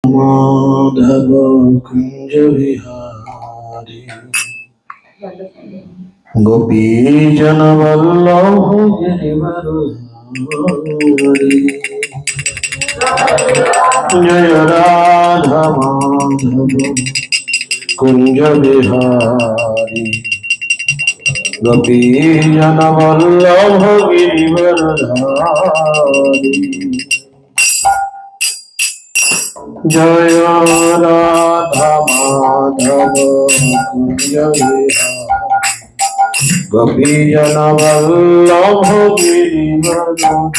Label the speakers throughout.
Speaker 1: माधव कुंज विहारी गोपी जन वल्लभ गिरिवरधारी जय राधा माधव कुंज विहारी गोपी जन वल्लभ गिरिवरधारी जय राधा माधव कुंज विहारी गोपी जन वल्लभ गिरिवरधारी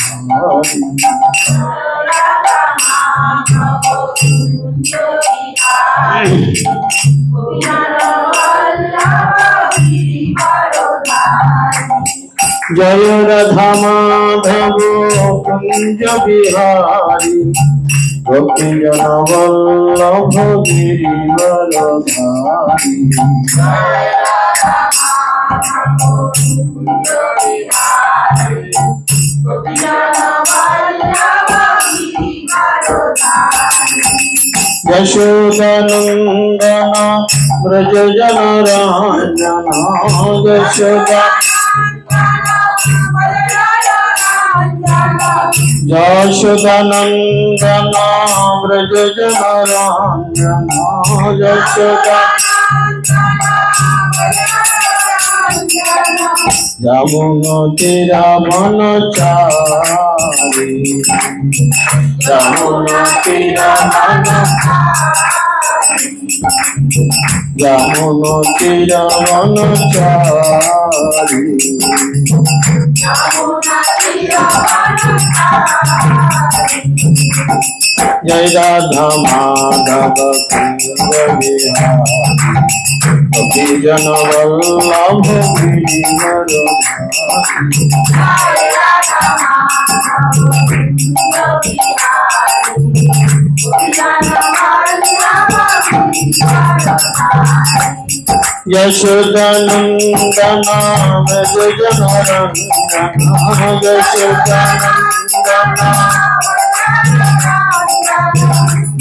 Speaker 1: जय राधा माधव कुंज विहारी गोपी जन वल्लभ गिरिवरधारी यशोदानंदन व्रज जन रंजन यशोदानंदन व्रज जन रंजन यशोदा यमुना तेरा मन चारी यमुना तेरा मन यमुना तेरा मन चारी जय राधा माधव कुंज विहारी गोपी जन वल्लभ गिरिवरधारी यशोदानंदन व्रज जन रंजन यशोदानंदन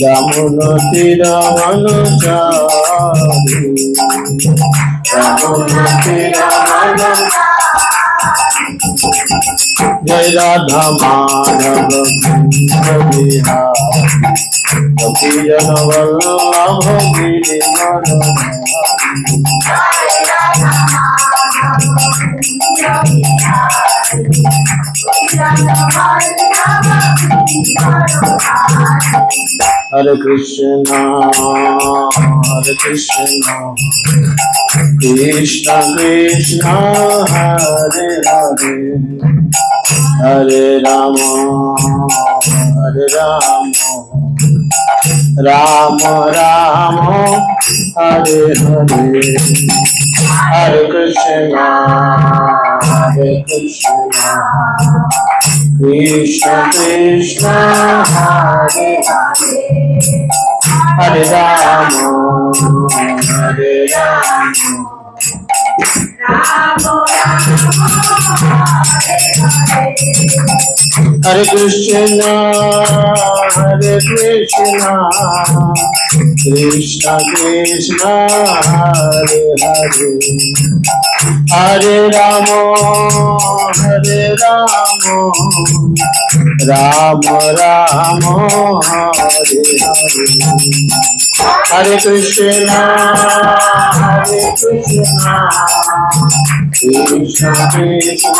Speaker 1: यमुना तीरा वन चारी यमुना तीरा वन जय राधा माधव कुंज विहारी गोपी जन वल्लभ गिरिवरधारी हरे कृष्ण कृष्ण कृष्ण हरे हरे हरे राम राम राम हरे हरे हरे कृष्ण कृष्ण कृष्ण हरे हरे राम हरे कृष्ण कृष्ण कृष्ण हरे हरे हरे राम राम राम हरे हरे हरे कृष्ण कृष्ण कृष्ण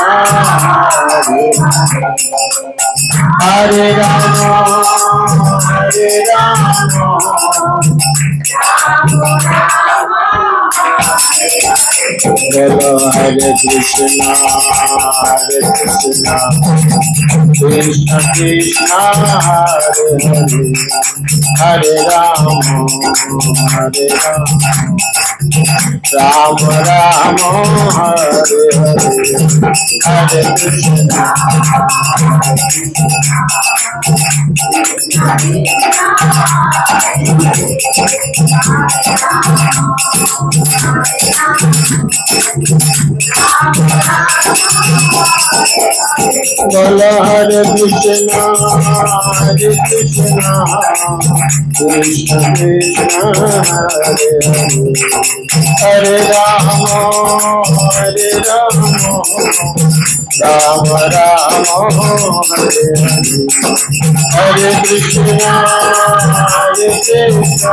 Speaker 1: हरे हरे राम बोलो हरे Krishna Krishna Krishna Hare Hare Hare Ram Ram Ram Hare Hare Hare Krishna Bola Hare Krishna, Hare Krishna, Krishna Krishna, Hare Hare, Hare Rama, Hare Rama, Rama Rama, Hare Hare, Hare Krishna, Hare Krishna.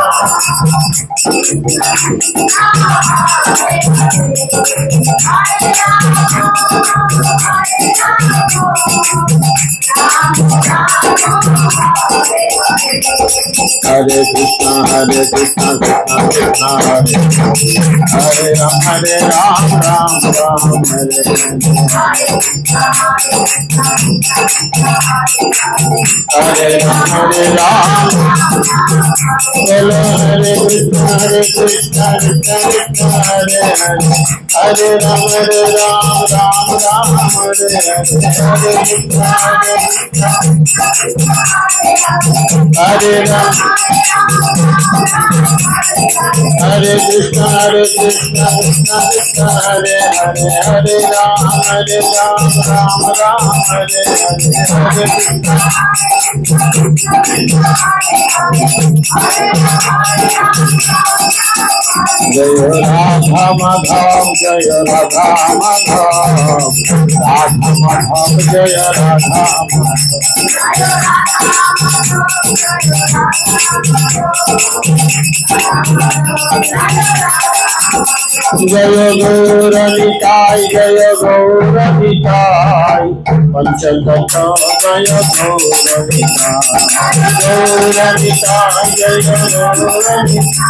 Speaker 1: Hare Krishna, Hare Krishna, Krishna Krishna, Hare Hare, Hare Ram, Ram Ram, Hare Hare, Hare Ram, Hare Ram. Bolo Hare Krishna, Hare Krishna, Krishna Krishna, Hare Hare, Hare Ram, Ram Ram, Hare Hare, Hare Krishna, Hare Krishna, Hare Ram, Hare Krishna, Hare Krishna, Krishna Krishna, Hare Hare, Hare Ram, Ram Ram, Hare Hare, Hare Krishna. Jaya Radha Madhav, Jaya Radha Madhav, Radha Madhav, Jaya Radha Madhav. Jaya Gaura Nitai, Jaya Gaura Nitai, Panchatattva Jaya Gaura Nitai, Gaura Nitai, Jaya Gaura Nitai.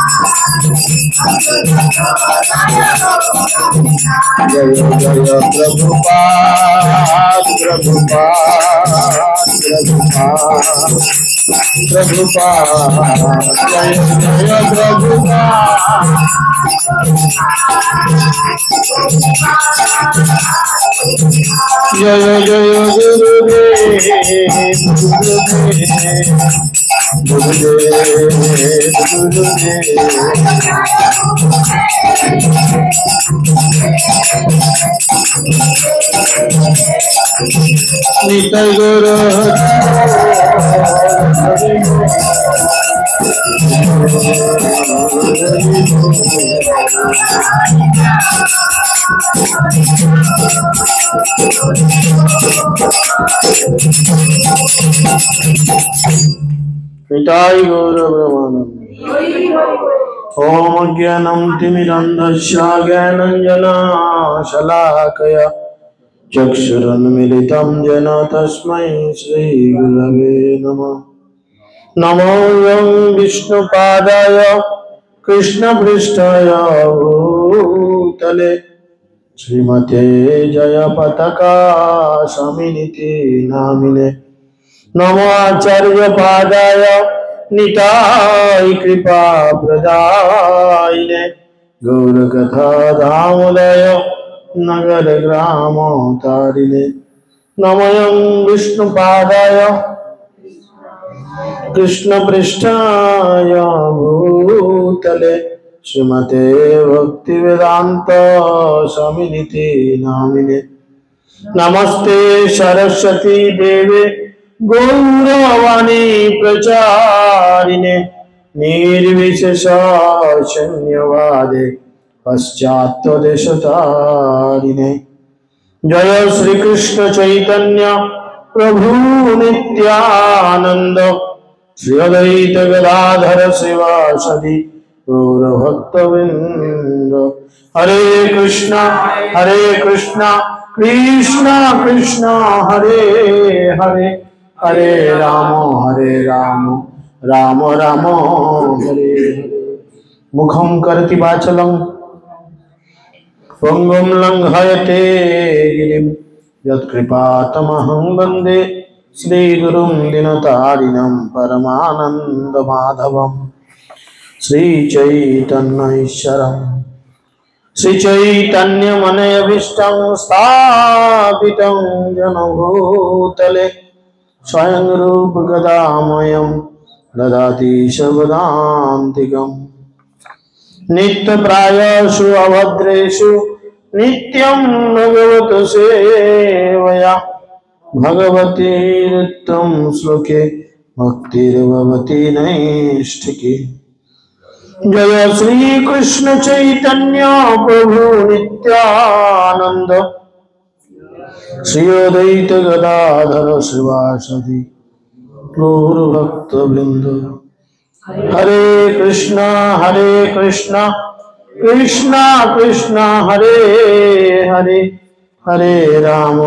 Speaker 1: Jaya Jaya Prabhupada, Prabhupada, Prabhupada, Prabhupada, Jaya Jaya Prabhupada. Jaya Jaya Gurudev, Gurudev, Gurudev, Nitai Guru Nitai Guru Brahmanam. Om Jnanam Timirandasya Jnananjana Shalakaya Chakshurunmilitam Jena Tasmai Shri Gurave Namah. Namo Yam Vishnupadaya Krishna Prishtaya Bhutale Srimate Jaya Pataka Saminiti Namine. Namo Acharya Padaya Nitai Kripa Pradayine Gaura Katha Damodaya Nagar Gramo Tarine. Namayam Vishnu Padaya Krishna Prishtaya Bhutale Srimate Bhaktivedanta Saminiti Namine. Namaste Saraswati Deve Gauravani Pracharine Nirvishesha Shanyavade Paschatya Deshatarine. Jaya Sri Krishna Chaitanya Prabhu Nityananda Shri Advaita Gadadhara Sivasadi Gaura Bhaktavinda. Hare Krishna Krishna Krishna Hare Hare, Hare Rama Rama Rama Hare Hare. Mukham karati vachalam Pangam langhayate girim yat kripatamaham bande Sri Gurum Dinatarinam Paramananda Madhavam Sri Chaitanya Isharam Sri Chaitanya Manaya Vishtam Sthapitam Jana Bhutale Swayam Rupa Gadamayam ददाति शब्दान्तिकम् नित्यप्रायेषु अभद्रेषु नित्यं भगवतो सेवया भगवती नित्यं श्लोके भक्तिर्भवति नैष्ठिकी। जय श्री कृष्ण चैतन्य प्रभु नित्यानंद श्री अद्वैत गदाधर शिवासदि गौर भक्तवृंद। हरे कृष्णा कृष्णा कृष्णा हरे हरे, हरे राम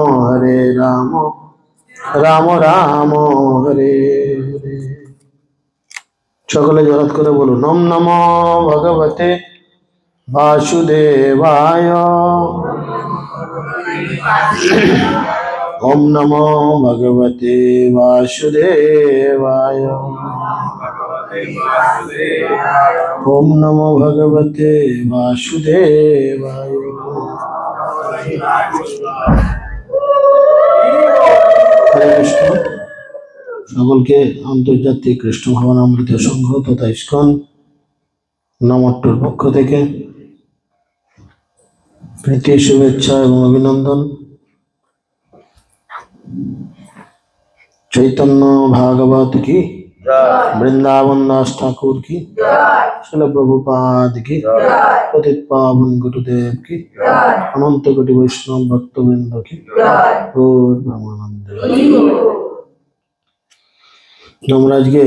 Speaker 1: राम राम हरे हरे। সকলে জড়াত করে বলুন ওম নমো ভগবতে বাসুদেবায়। ওম নমো ভগবতে বাসুদেবায়। ওম নমো ভগবতে বাসুদেবায়। হরে কৃষ্ণ। সকলকে আন্তর্জাতিক কৃষ্ণ ভাবনামৃত সংঘ তথা ইস্কন নামট্টুর পক্ষ থেকে প্রীতি শুভেচ্ছা এবং অভিনন্দন। चैतन्य भागवत की वृंदावन दास ठाकुर की श्रील प्रभुपाद की पतित पावन गुरुदेव की अनंत कोटि वैष्णव भक्तवृंद की गौर ब्रह्मानंद। আমরা আজকে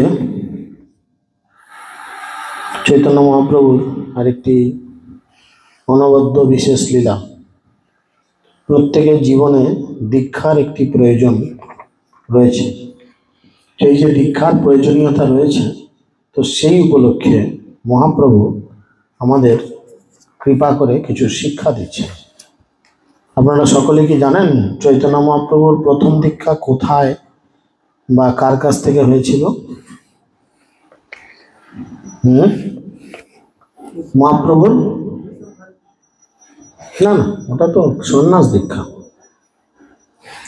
Speaker 1: চৈতন্য মহাপ্রভুর আরেকটি অনবদ্য বিশেষ লীলা। প্রত্যেকের জীবনে দীক্ষার একটি প্রয়োজন রয়েছে। এই যে দীক্ষার প্রয়োজনীয়তা রয়েছে, তো সেই উপলক্ষে মহাপ্রভু আমাদের কৃপা করে কিছু শিক্ষা দিচ্ছে। আপনারা সকলে কি জানেন চৈতন্য মহাপ্রভুর প্রথম দীক্ষা কোথায় বা কার কাছ থেকে হয়েছিল? মহাপ্রভুর না, ওটা তো সন্ন্যাস দীক্ষা।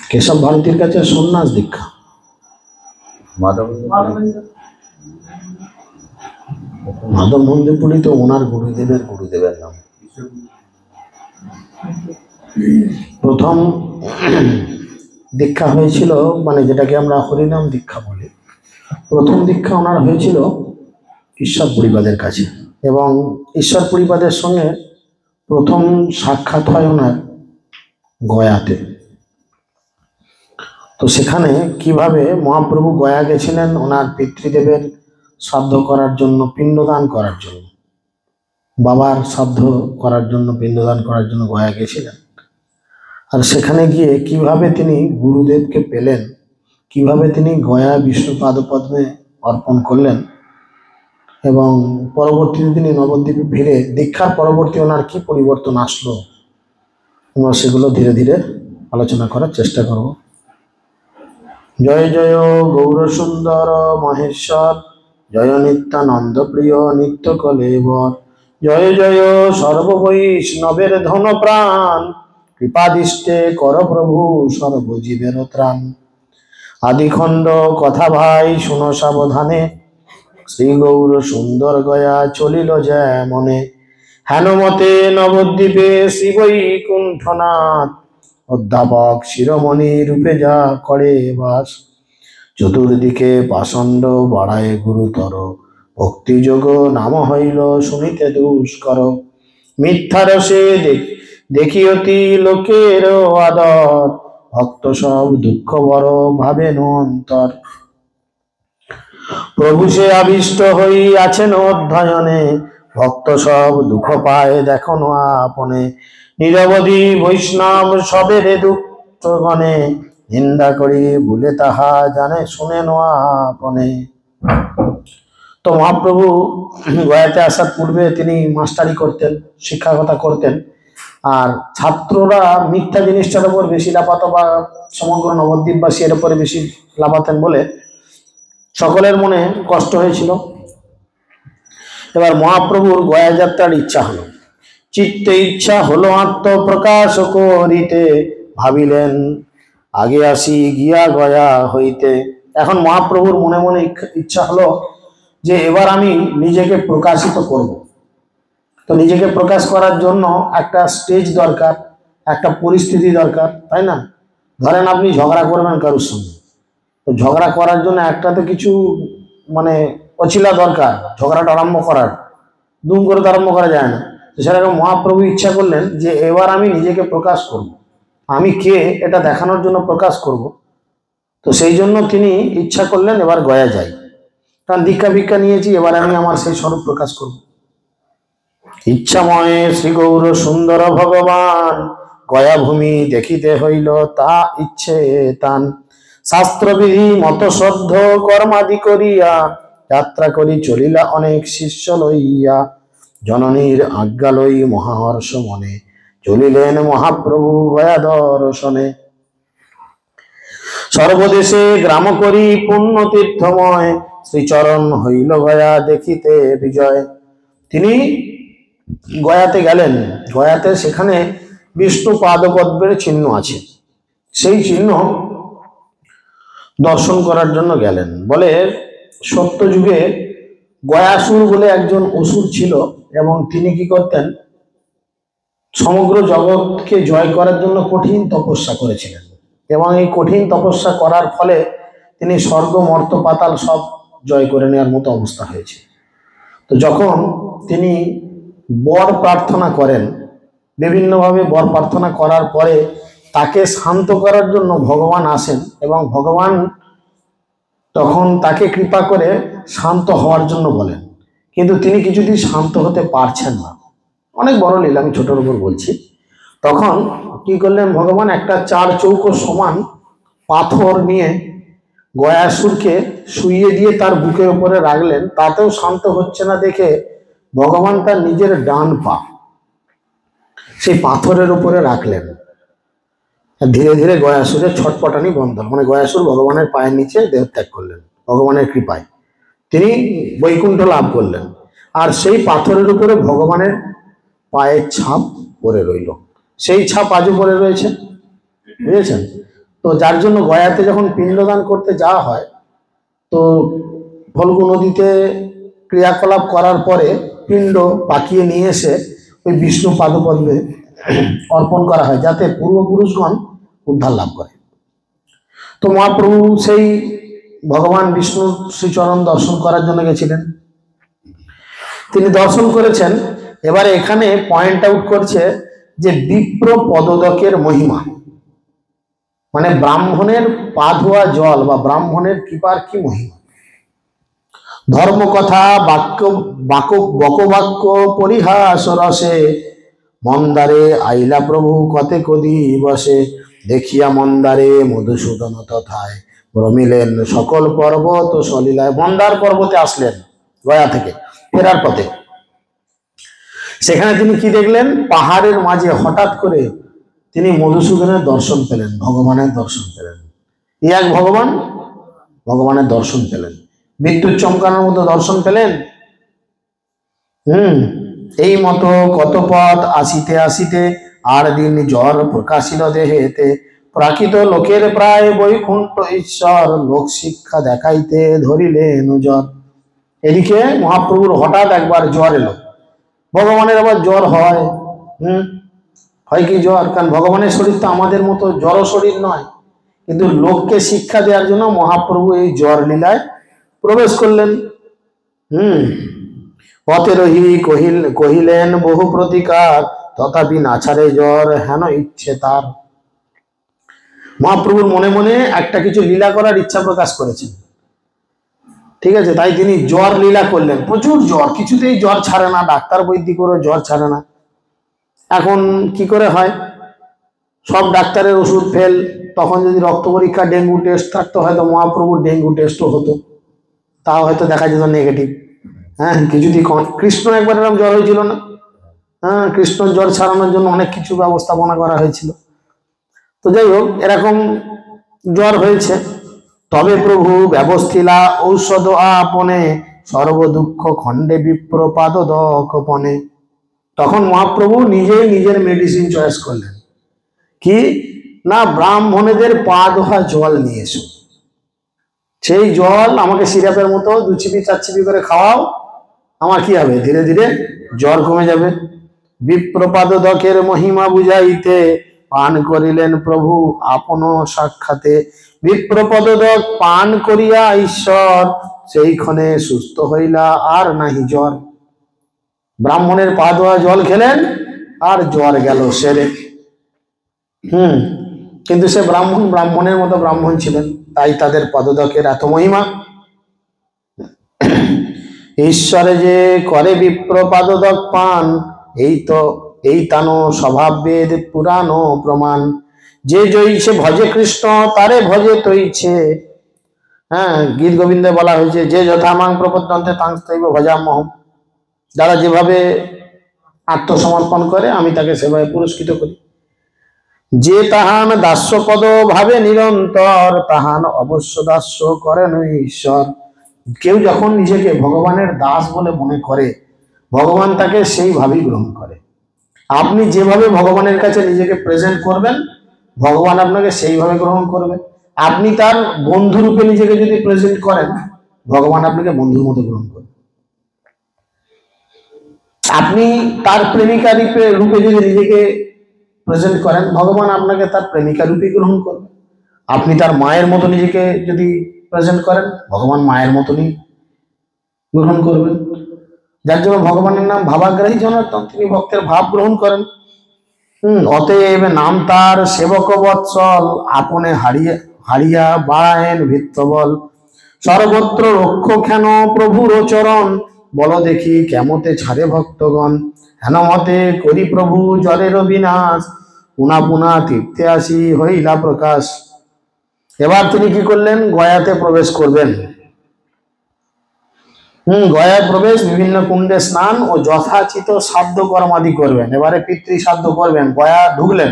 Speaker 1: কেশব ভারতীর কাছে সন্ন্যাস দীক্ষা। মাধব মন্দিরপুরি তো ওনার গুরুদেবের নাম। প্রথম দীক্ষা হয়েছিল, মানে যেটাকে আমরা হরিনাম দীক্ষা বলি, প্রথম দীক্ষা ওনার হয়েছিল ঈশ্বর পরিবাদের কাছে। এবং ঈশ্বর পরিবাদের সঙ্গে প্রথম সাক্ষাৎ হয় ওনার গয়াতে। তো সেখানে কিভাবে মহাপ্রভু গয়া গেছিলেন ওনার পিতৃদেবের শ্রাদ্ধ করার জন্য, পিণ্ডদান করার জন্য, বাবার শ্রাদ্ধ করার জন্য, পিণ্ডদান করার জন্য গয়া গেছিলেন। আর সেখানে গিয়ে কিভাবে তিনি গুরুদেবকে পেলেন, কিভাবে তিনি গয়া বিষ্ণু পাদপদ্মে অর্পণ করলেন, এবং পরবর্তীতে তিনি নবদ্বীপে ফিরে দীক্ষার পরবর্তী ওনার কি পরিবর্তন আসলো, আমরা সেগুলো ধীরে ধীরে আলোচনা করার চেষ্টা করব। জয় জয় গৌর সুন্দর মহেশ্বর, জয় নিত্যানন্দ প্রিয় নিত্য কলেবর, জয় জয় সর্ববৈষ্ণবের ধন প্রাণ, কৃপাদিষ্টে কর প্রভু সর্বজীবের ত্রাণ। আদিখণ্ড কথা ভাই শুনো সাবধানে, শ্রী গৌর সুন্দর গয়া চলিল যেমনে, হেনমতে নবদ্বীপে শ্রী বৈকুণ্ঠনাথ, অধ্যাপক শিরোমণি রূপে যা করে বাস। চতুর্দিকে পাষণ্ড বাড়ায় গুরুতর, ভক্তিযোগ নাম হইল শুনিতে দুষ্কর। মিথ্যা রসে দেখিয়তি লোকের আদর, ভক্ত সব দুঃখ বড় ভাবেন অন্তর। প্রভু সে আবিষ্ট হই আছেন অধ্যয়নে, ভক্ত সব দুঃখ পায় দেখো আপনে। নিরবধি বৈষ্ণব সবের দুঃখ গণে, নিন্দা করি ভুলে তাহা জানে শুনে আপনে। তো মহাপ্রভু গয়াতে আসার পূর্বে তিনি মাস্টারি করতেন, শিক্ষকতা করতেন। আর ছাত্ররা মিথ্যা জিনিসটার উপর বেশি লাফাতো, বা সমগ্র নবদ্বীপবাসী এর উপরে বেশি লাফাতেন বলে সকলের মনে কষ্ট হয়েছিল। এবার মহাপ্রভুর গয়া যাত্রার ইচ্ছা হলো, চিত্তে ইচ্ছা হলো আত্মপ্রকাশ করিতে, ভাবিলেন আগে আসি গিয়া গয়া হইতে। এখন মহাপ্রভুর মনে মনে ইচ্ছা হলো যে এবার আমি নিজেকে প্রকাশিত করব। তো নিজেকে প্রকাশ করার জন্য একটা স্টেজ দরকার, একটা পরিস্থিতি দরকার, তাই না? ধরেন আপনি ঝগড়া করবেন কারোর সঙ্গে, তো ঝগড়া করার জন্য একটা তো কিছু মানে অছিলা দরকার ঝগড়াটা আরম্ভ করার, দুম করে তো আরম্ভ করা যায় না। তো সেরকম মহাপ্রভু ইচ্ছা করলেন যে এবার আমি নিজেকে প্রকাশ করব, আমি কে এটা দেখানোর জন্য প্রকাশ করব। তো সেই জন্য তিনি ইচ্ছা করলেন এবার গয়া যাই, কারণ দীক্ষা ভিক্ষা নিয়েছি, এবার আমি আমার সেই স্বরূপ প্রকাশ করব। ইচ্ছাময় শ্রী গৌর সুন্দর ভগবান, গয়া ভূমি দেখিতে হইল তা ইচ্ছে তান। শাস্ত্রবিধি মত শ্রদ্ধ কর্মাদি করিয়া, যাত্রা করি চলিলা অনেক শিষ্য লইয়া। জননীর আজ্ঞা লই মহাহর্ষ মনে, চলিলেন মহাপ্রভু গয়া দর্শনে। সর্বদেশে গ্রাম করি পুণ্য তীর্থময়, শ্রীচরণ হইল গয়া দেখিতে বিজয়। তিনি গয়াতে গেলেন, গয়াতে সেখানে বিষ্ণু পাদপদ্মের চিহ্ন আছে, সেই চিহ্ন দর্শন করার জন্য গেলেন। বলে সত্যযুগে গয়াসুর বলে একজন অসুর ছিল, এবং তিনি কি করতেন, সমগ্র জগৎকে জয় করার জন্য কঠিন তপস্যা করেছিলেন, এবং এই কঠিন তপস্যা করার ফলে তিনি স্বর্গ মর্ত পাতাল সব জয় করে নেওয়ার মতো অবস্থা হয়েছে। তো যখন তিনি বর প্রার্থনা করেন, বিভিন্নভাবে বর প্রার্থনা করার পরে তাকে শান্ত করার জন্য ভগবান আসেন, এবং ভগবান তখন তাকে কৃপা করে শান্ত হওয়ার জন্য বলেন, কিন্তু তিনি কিছুতেই শান্ত হতে পারছেন না। অনেক বড় লীলা, আমি ছোটর উপর বলছি। তখন কি করলেন ভগবান, একটা 4 চৌকো সমান পাথর নিয়ে গয়াসুরকে শুইয়ে দিয়ে তার বুকের উপরে রাখলেন। তাতেও শান্ত হচ্ছে না দেখে ভগবান তার নিজের ডান পা সেই পাথরের উপরে রাখলেন। ধীরে ধীরে গয়াসুরের ছটপটানি বন্ধ, মানে গয়াসুর ভগবানের পায়ের নিচে দেহত্যাগ করলেন। ভগবানের কৃপায় তিনি বৈকুণ্ঠ লাভ করলেন, আর সেই পাথরের উপরে ভগবানের পায়ের ছাপ পড়ে রইল। সেই ছাপ আজও পড়ে রয়েছে, বুঝেছেন? তো যার জন্য গয়াতে যখন পিণ্ডদান করতে যাওয়া হয়, তো ফল্গু নদীতে ক্রিয়াকলাপ করার পরে পিণ্ড পাকিয়ে নিয়ে এসে ওই বিষ্ণু পাদপদ্মে অর্পণ করা হয়, যাতে পূর্বপুরুষগণ উদ্ধার লাভ করে। তো মহাপ্রভু সেই ভগবান বিষ্ণুর শ্রীচরণ দর্শন করার জন্য গেছিলেন, তিনি দর্শন করেছেন। এবারে এখানে পয়েন্ট আউট করছে যে বিপ্র পদোদকের মহিমা, মানে ব্রাহ্মণের পা ধোয়া জল বা ব্রাহ্মণের কৃপার কি মহিমা। ধর্মকথা বাক্য বকবাক্য পরিহাস রসে, মন্দারে আইলা প্রভু কতে কদি বসে। দেখিয়া মন্দারে মধুসূদন তথায়, রমিলেন সকল পর্বত সলিলায়। মন্দার পর্বতে আসলেন গয়া থেকে ফেরার পথে, সেখানে তিনি কি দেখলেন, পাহাড়ের মাঝে হঠাৎ করে তিনি মধুসূদনের দর্শন পেলেন, ভগবানের দর্শন পেলেন। এক ভগবান, ভগবানের দর্শন পেলেন, বিদ্যুৎ চমকানোর মতো দর্শন পেলেন। এই মতো কত পথ আসিতে আসিতে, আর দিন জ্বর প্রকাশিল দেহেতে। প্রাকৃত লোকের প্রায় বৈকুণ্ঠ ঈশ্বর, লোক শিক্ষা দেখাইতে ধরিলেন জ্বর। এদিকে মহাপ্রভুর হঠাৎ একবার জ্বর এলো। ভগবানের আবার জ্বর হয়, হয় কি জ্বর, কারণ ভগবানের শরীর তো আমাদের মতো জড় শরীর নয়, কিন্তু লোককে শিক্ষা দেওয়ার জন্য মহাপ্রভু এই জ্বর লীলায় প্রবেশ করলেন। পথে রহি কহিলেন বহু প্রতিকার, তথাপি নাছাড়ে জ্বর হেন ইচ্ছে তার। মহাপ্রভুর মনে মনে একটা কিছু লীলা করার ইচ্ছা প্রকাশ করেছেন, ঠিক আছে? তাই তিনি জ্বর লীলা করলেন, প্রচুর জ্বর, কিছুতেই জ্বর ছাড়ে না, ডাক্তার বৈদ্যি করে জ্বর ছাড়ে না। এখন কি করে হয়, সব ডাক্তারের ওষুধ ফেল। তখন যদি রক্ত পরীক্ষা ডেঙ্গু টেস্ট থাকতো, হয়তো মহাপ্রভুর ডেঙ্গু টেস্টও হতো, তাও হয়তো দেখা যেত নেগেটিভ। কিছুতেই কৃষ্ণ একবার এরকম জ্বর হয়েছিল না? কৃষ্ণ জ্বর ছাড়ানোর জন্য অনেক কিছু ব্যবস্থাপনা করা হয়েছিল। তো যাই হোক, এরকম জ্বর হয়েছে। তবে প্রভু ব্যবস্থিলা ঔষধ আপনে, সর্ব দুঃখ খণ্ডে বিপ্রপাদ দক্ষপনে। তখন মহাপ্রভু নিজেই নিজের মেডিসিন চয়েস করলেন, কি না, ব্রাহ্মণেদের পা ধোয়া জল নিয়ে এসো। সেই জল আমাকে সিরাপের মতো 2 চিপি 4 চিপি করে খাওয়াও, আমার কি হবে, ধীরে ধীরে জ্বর কমে যাবে। বিপ্রপাদকের মহিমা বুঝাইতে পান করিলেন প্রভু আপন সাক্ষাতে। বিপ্রপদক পান করিয়া ঈশ্বর সেইক্ষণে সুস্থ হইলা আর নাহি জ্বর। ব্রাহ্মণের পা ধোয়া জল খেলেন আর জ্বর গেল সেরে। কিন্তু সে ব্রাহ্মণের মতো ব্রাহ্মণ ছিলেন, তাই তাদের পদদকের এত মহিমা। ঈশ্বরে যে করে বিপ্র পাদদক পান, এই তানো স্বভাববেদ পুরাণ প্রমাণ। যে জয়ীছে ভজে কৃষ্ণ তারে ভজে তৈছে। গীত গোবিন্দে বলা হয়েছে, যে যথামাং প্রপদ্যন্তে তাংস্তৈব ভজাম্যহম। যারা যেভাবে আত্মসমর্পণ করে আমি তাকে সেভাবে পুরস্কৃত করি। যে তাহান দাস্যপদ ভাবে নিরন্তর, তাহান অবশ্য দাস্য করেন ঈশ্বর। কেউ যখন নিজেকে ভগবানের দাস বলে মনে করে, ভগবান তাকে সেইভাবেই গ্রহণ করে। আপনি যেভাবে ভগবানের কাছে নিজেকে প্রেজেন্ট করবেন, ভগবান আপনাকে সেইভাবে গ্রহণ করবে। আপনি তার বন্ধু রূপে নিজেকে যদি প্রেজেন্ট করেন, ভগবান আপনাকে বন্ধুর মতো গ্রহণ করবে। আপনি তার প্রেমিকা রূপে যদি নিজেকে প্রেজেন্ট করেন, ভগবান আপনাকে তার প্রেমিকা রূপে গ্রহণ করবে। আপনি তার মায়ের মতো নিজেকে যদি প্রেজেন্ট করেন, ভগবান মায়ের মতনই গ্রহণ করবেন। যার জন্য ভগবানের নাম ভাবাগ্রাহী জনার্দন, তিনি ভক্তের ভাব গ্রহণ করেন। অতএব নাম তার সেবক বৎসল, আপনে হারিয়া বাড়ায়েন ভিত্তবল। সর্বত্র রক্ষক্ষেন প্রভুর চরণ, বল দেখি কেমতে ছাড়ে ভক্তগণ। হেন মতে করি প্রভু জলের বিনাশ, পুনা পুনা তীর্থে আসি হইলা প্রকাশ। এবার তিনি কি করলেন, গয়াতে প্রবেশ করবেন। গয়ায় প্রবেশ, বিভিন্ন কুণ্ডে স্নান ও যথাচিত সাধ্য কর্মাদি করবেন। এবারে পিতৃ সাধ্য করবেন। গয়া ঢুকলেন,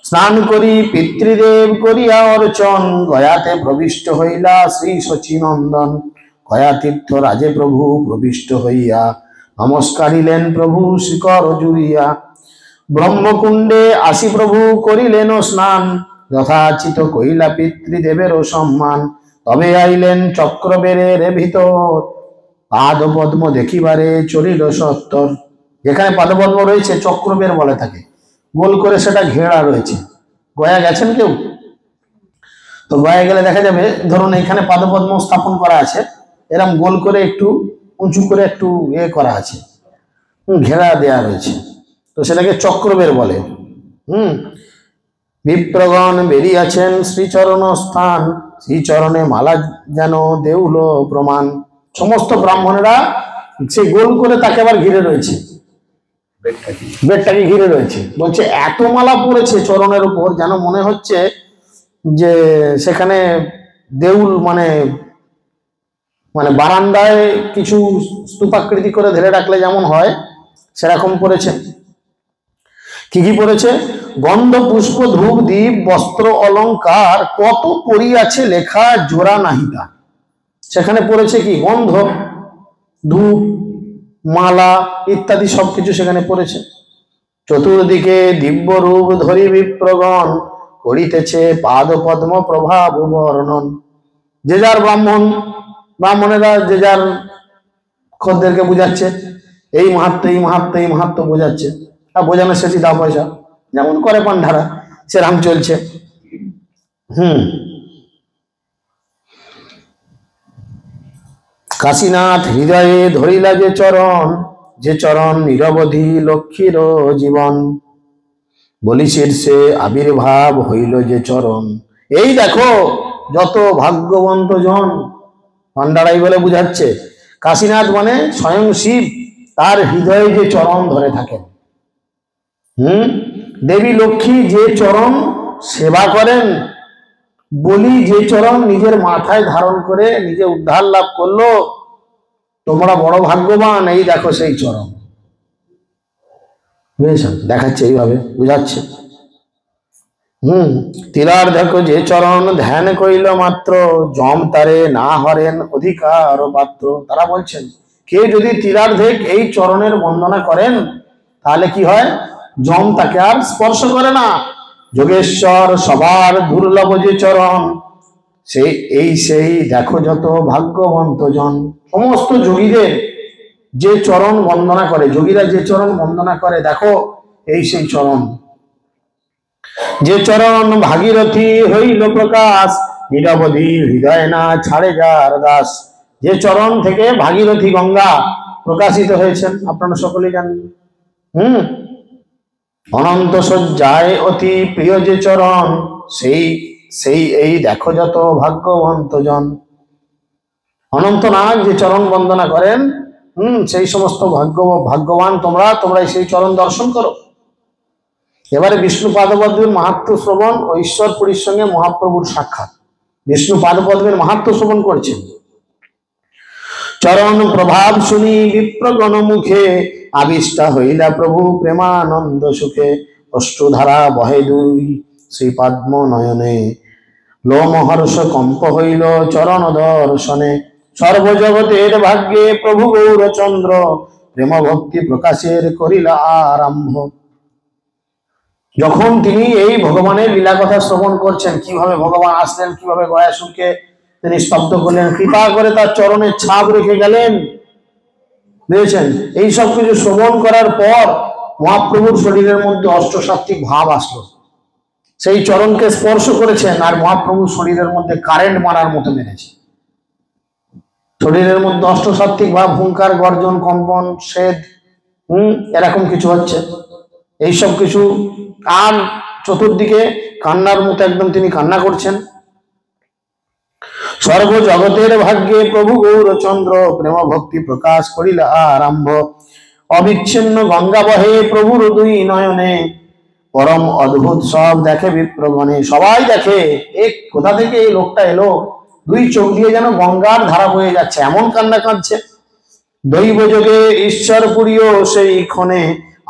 Speaker 1: স্নান করি পিতৃদেব করিয়া অর্চন, গয়াতে প্রবিষ্ট হইলা শ্রী শচীনন্দন। গয়া তীর্থ রাজে প্রভু প্রবিষ্ট হইয়া, নমস্কারিলেন প্রভু শিকর জুড়িয়া। ব্রহ্মকুণ্ডে আসি প্রভু করিলেন স্নান, যথাচিত কইলা পিতৃদেবেরও সম্মান। তবে আইলেন চক্রবেরের ভিতর, পাদ পদ্ম দেখিবারে চলিল সত্তর। যেখানে পাদপদ্ম রয়েছে চক্রবের বলে থাকে, গোল করে সেটা ঘেরা রয়েছে। গয়া গেছেন কেউ? তো গয়া গেলে দেখা যাবে, ধরুন এখানে পাদপদ্ম স্থাপন করা আছে, এরকম গোল করে একটু উঁচু করে একটু করা আছে, ঘেরা দেয়া রয়েছে, তো সেটাকে চক্রবের বলে। বিপ্রগণ বেরিয়েছেন শ্রীচরণ স্থান, শ্রীচরণে মালা যেন দেউল প্রমাণ। সমস্ত ব্রাহ্মণেরা সে গোল করে তাকে আবার ঘিরে রয়েছে, বেডটাকে ঘিরে রয়েছে। বলছে এত মালা পড়েছে চরণের উপর, যেন মনে হচ্ছে যে সেখানে দেউল মানে বারান্দায় কিছু স্তূপাকৃতি করে ধরে রাখলে যেমন হয়, সেরকম পড়েছে। কি কি পড়েছে? গন্ধ পুষ্প ধূপ দীপ বস্ত্র অলঙ্কার, কত পড়িয়াছে লেখা জোড়া নাহিতা। সেখানে পড়েছে কি, গন্ধ, ধূপ, মালা ইত্যাদি সবকিছু সেখানে পড়েছে। চতুর্দিকে দিব্য রূপ ধরি বিপ্রগণ, করিতেছে পাদ পদ্ম প্রভাব বর্ণন। যে যার ব্রাহ্মণেরা যে যার খদ্দেরকে বুঝাচ্ছে, এই মাহাত্ম এই মাহাত্ম এই মাহাত্ম বোঝাচ্ছে, আর বোঝানোর শেষই দাও পয়সা, যেমন করে পান্ডারা, সেরাম চলছে। কাশীনাথ হৃদয়ে ধরিলা যে চরণ, যে চরণ নিরবধি লক্ষ্মীর জীবন। বলি শীর্ষে আবির্ভাব হইল যে চরণ, এই দেখো যত ভাগ্যবন্ত জন, পান্ডারাই বলে বুঝাচ্ছে। কাশীনাথ মানে স্বয়ং শিব, তার হৃদয়ে যে চরণ ধরে থাকেন। দেবী লক্ষ্মী যে চরণ সেবা করেন, বলি যে চরণ নিজের মাথায় ধারণ করে নিজে উদ্ধার লাভ করলো, তোমরা বড় ভাগ্যবান, এই দেখো সেই চরণ। বুঝেছেন? দেখাচ্ছে এইভাবে, বুঝাচ্ছে। তিলার দেখো যে চরণ ধ্যান কইল মাত্র, জম তারে না হরেন অধিকার পাত্র। তারা বলছেন কেউ যদি তিলার্ধেক এই চরণের বন্দনা করেন, তাহলে কি হয়, জম তাকে আর স্পর্শ করে না। যোগেশ্বর সবার দুর্লভ যে চরণ, সেই দেখো যত ভাগ্যবন্ত জন। সমস্ত যোগীদের যে চরণ বন্দনা করে, যোগীরা যে চরণ বন্দনা করে, দেখো এই সেই চরণ। যে চরণ ভাগীরথী হইল প্রকাশ, নিরবধি হৃদয় না ছাড়ে যার দাস। যে চরণ থেকে ভাগীরথী গঙ্গা প্রকাশিত হয়েছেন আপনারা সকলেই জানেন। অনন্ত সজ্জায় অতি প্রিয় যে চরণ, সেই সেই এই দেখো যত ভাগ্যবন্ত জন। অনন্তনাগ যে চরণ বন্দনা করেন, সেই সমস্ত ভাগ্যবান তোমরা সেই চরণ দর্শন করো। এবারে বিষ্ণু পাদপদ্মের মাহাত্ম্য শ্রবণ ও ঈশ্বর পুরীর সঙ্গে মহাপ্রভুর সাক্ষাৎ। বিষ্ণু পাদপদ্মের মাহাত্ম্য শ্রবণ করছেন। চরণ প্রভাব শুনি বিপ্রগণ মুখে, আবিষ্টা হইলা প্রভু প্রেমানন্দ সুখে। অষ্টধারা বহে দুই শ্রীপদ্ম নয়নে, লোমহর্ষ কম্প হইল চরণ দর্শনে। সর্বজগতের ভাগ্যে প্রভু গৌরচন্দ্র, প্রেম ভক্তি প্রকাশের করিলা আরম্ভ। যখন তিনি এই ভগবানের লীলা কথা শ্রবণ করছেন, কিভাবে ভগবান আসলেন, কিভাবে গয়াসুরকে তিনি স্তব্ধ করলেন, কৃপা করে তার চরণের ছাপ রেখে গেলেন, বুঝেছেন? এই সব কিছু শ্রবণ করার পর মহাপ্রভুর শরীরের মধ্যে অষ্টসাত্ত্বিক ভাব আসলো। সেই চরণকে স্পর্শ করেছেন আর মহাপ্রভুর শরীরের মধ্যে কারেন্ট মারার মতো মেরেছে। শরীরের মধ্যে অষ্টসাত্ত্বিক ভাব, হুঙ্কার, গর্জন, কম্পন, স্বেদ, এরকম কিছু হচ্ছে। এইসব কিছু, আর চতুর্দিকে কান্নার মতো একদম তিনি কান্না করছেন। সর্বজগতের ভাগ্যে প্রভু গৌরচন্দ্র, প্রেম ভক্তি প্রকাশ করিলা আরম্ভ। অবিচ্ছিন্ন গঙ্গা বহে প্রভুর দুই নয়নে, পরম অদ্ভুত সব দেখে বিপ্রগণে। সবাই দেখে কোথা থেকে এই লোকটা এলো, দুই চোখ দিয়ে যেন গঙ্গার ধারা বয়ে যাচ্ছে, এমন কান্না কাঁদছে। দৈব যোগে ঈশ্বর পুরীও সেই ক্ষণে,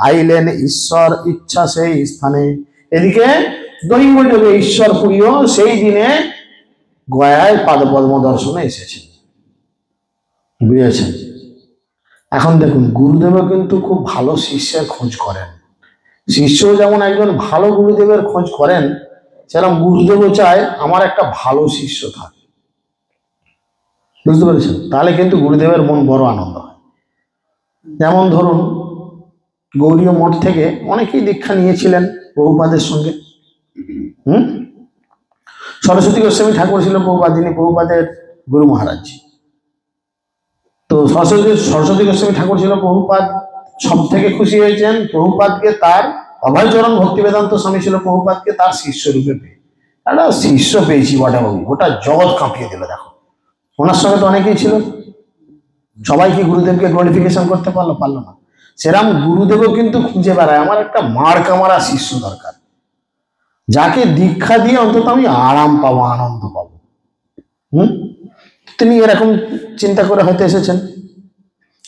Speaker 1: আইলেন ঈশ্বর ইচ্ছা সেই স্থানে। এদিকে দৈব যোগে ঈশ্বর পুরীও সেই দিনে গয়ায় পাদপদ্ম দর্শনে এসেছেন, বুঝেছেন? এখন দেখুন, গুরুদেবও কিন্তু খুব ভালো শিষ্যের খোঁজ করেন। শিষ্য যেমন একজন ভালো গুরুদেবের খোঁজ করেন, সেরকম গুরুদেবও চায় আমার একটা ভালো শিষ্য থাকে, বুঝতে পেরেছেন? তাহলে কিন্তু গুরুদেবের মন বড় আনন্দ হয়। যেমন ধরুন, গৌড়ীয় মঠ থেকে অনেকেই দীক্ষা নিয়েছিলেন প্রভুপাদের সঙ্গে। সরস্বতী গোস্বামী ঠাকুর ছিল প্রভুপাদ, যিনি প্রভুপাদের গুরু মহারাজ। তো সরস্বতী গোস্বামী ঠাকুর ছিল প্রভুপাদ সব থেকে খুশি হয়েছেন প্রভুপাদকে, তার অভয়চরণ ভক্তি বেদান্ত স্বামী ছিল প্রভুপাদকে তার শিষ্য রূপে পেয়ে। একটা শিষ্য পেয়েছি বটে বাবু, গোটা জগৎ কাঁপিয়ে দিল। দেখো, ওনার সঙ্গে তো অনেকেই ছিল, সবাই কি গুরুদেবকে গ্লোরিফিকেশন করতে পারলো না? সেরাম গুরুদেবও কিন্তু খুঁজে বেড়ায়, আমার একটা মার কামারা শিষ্য দরকার, যাকে দীক্ষা দিয়ে অন্তত আমি আরাম পাবো, আনন্দ পাবো। তিনি এরকম চিন্তা করে হয়তো এসেছেন।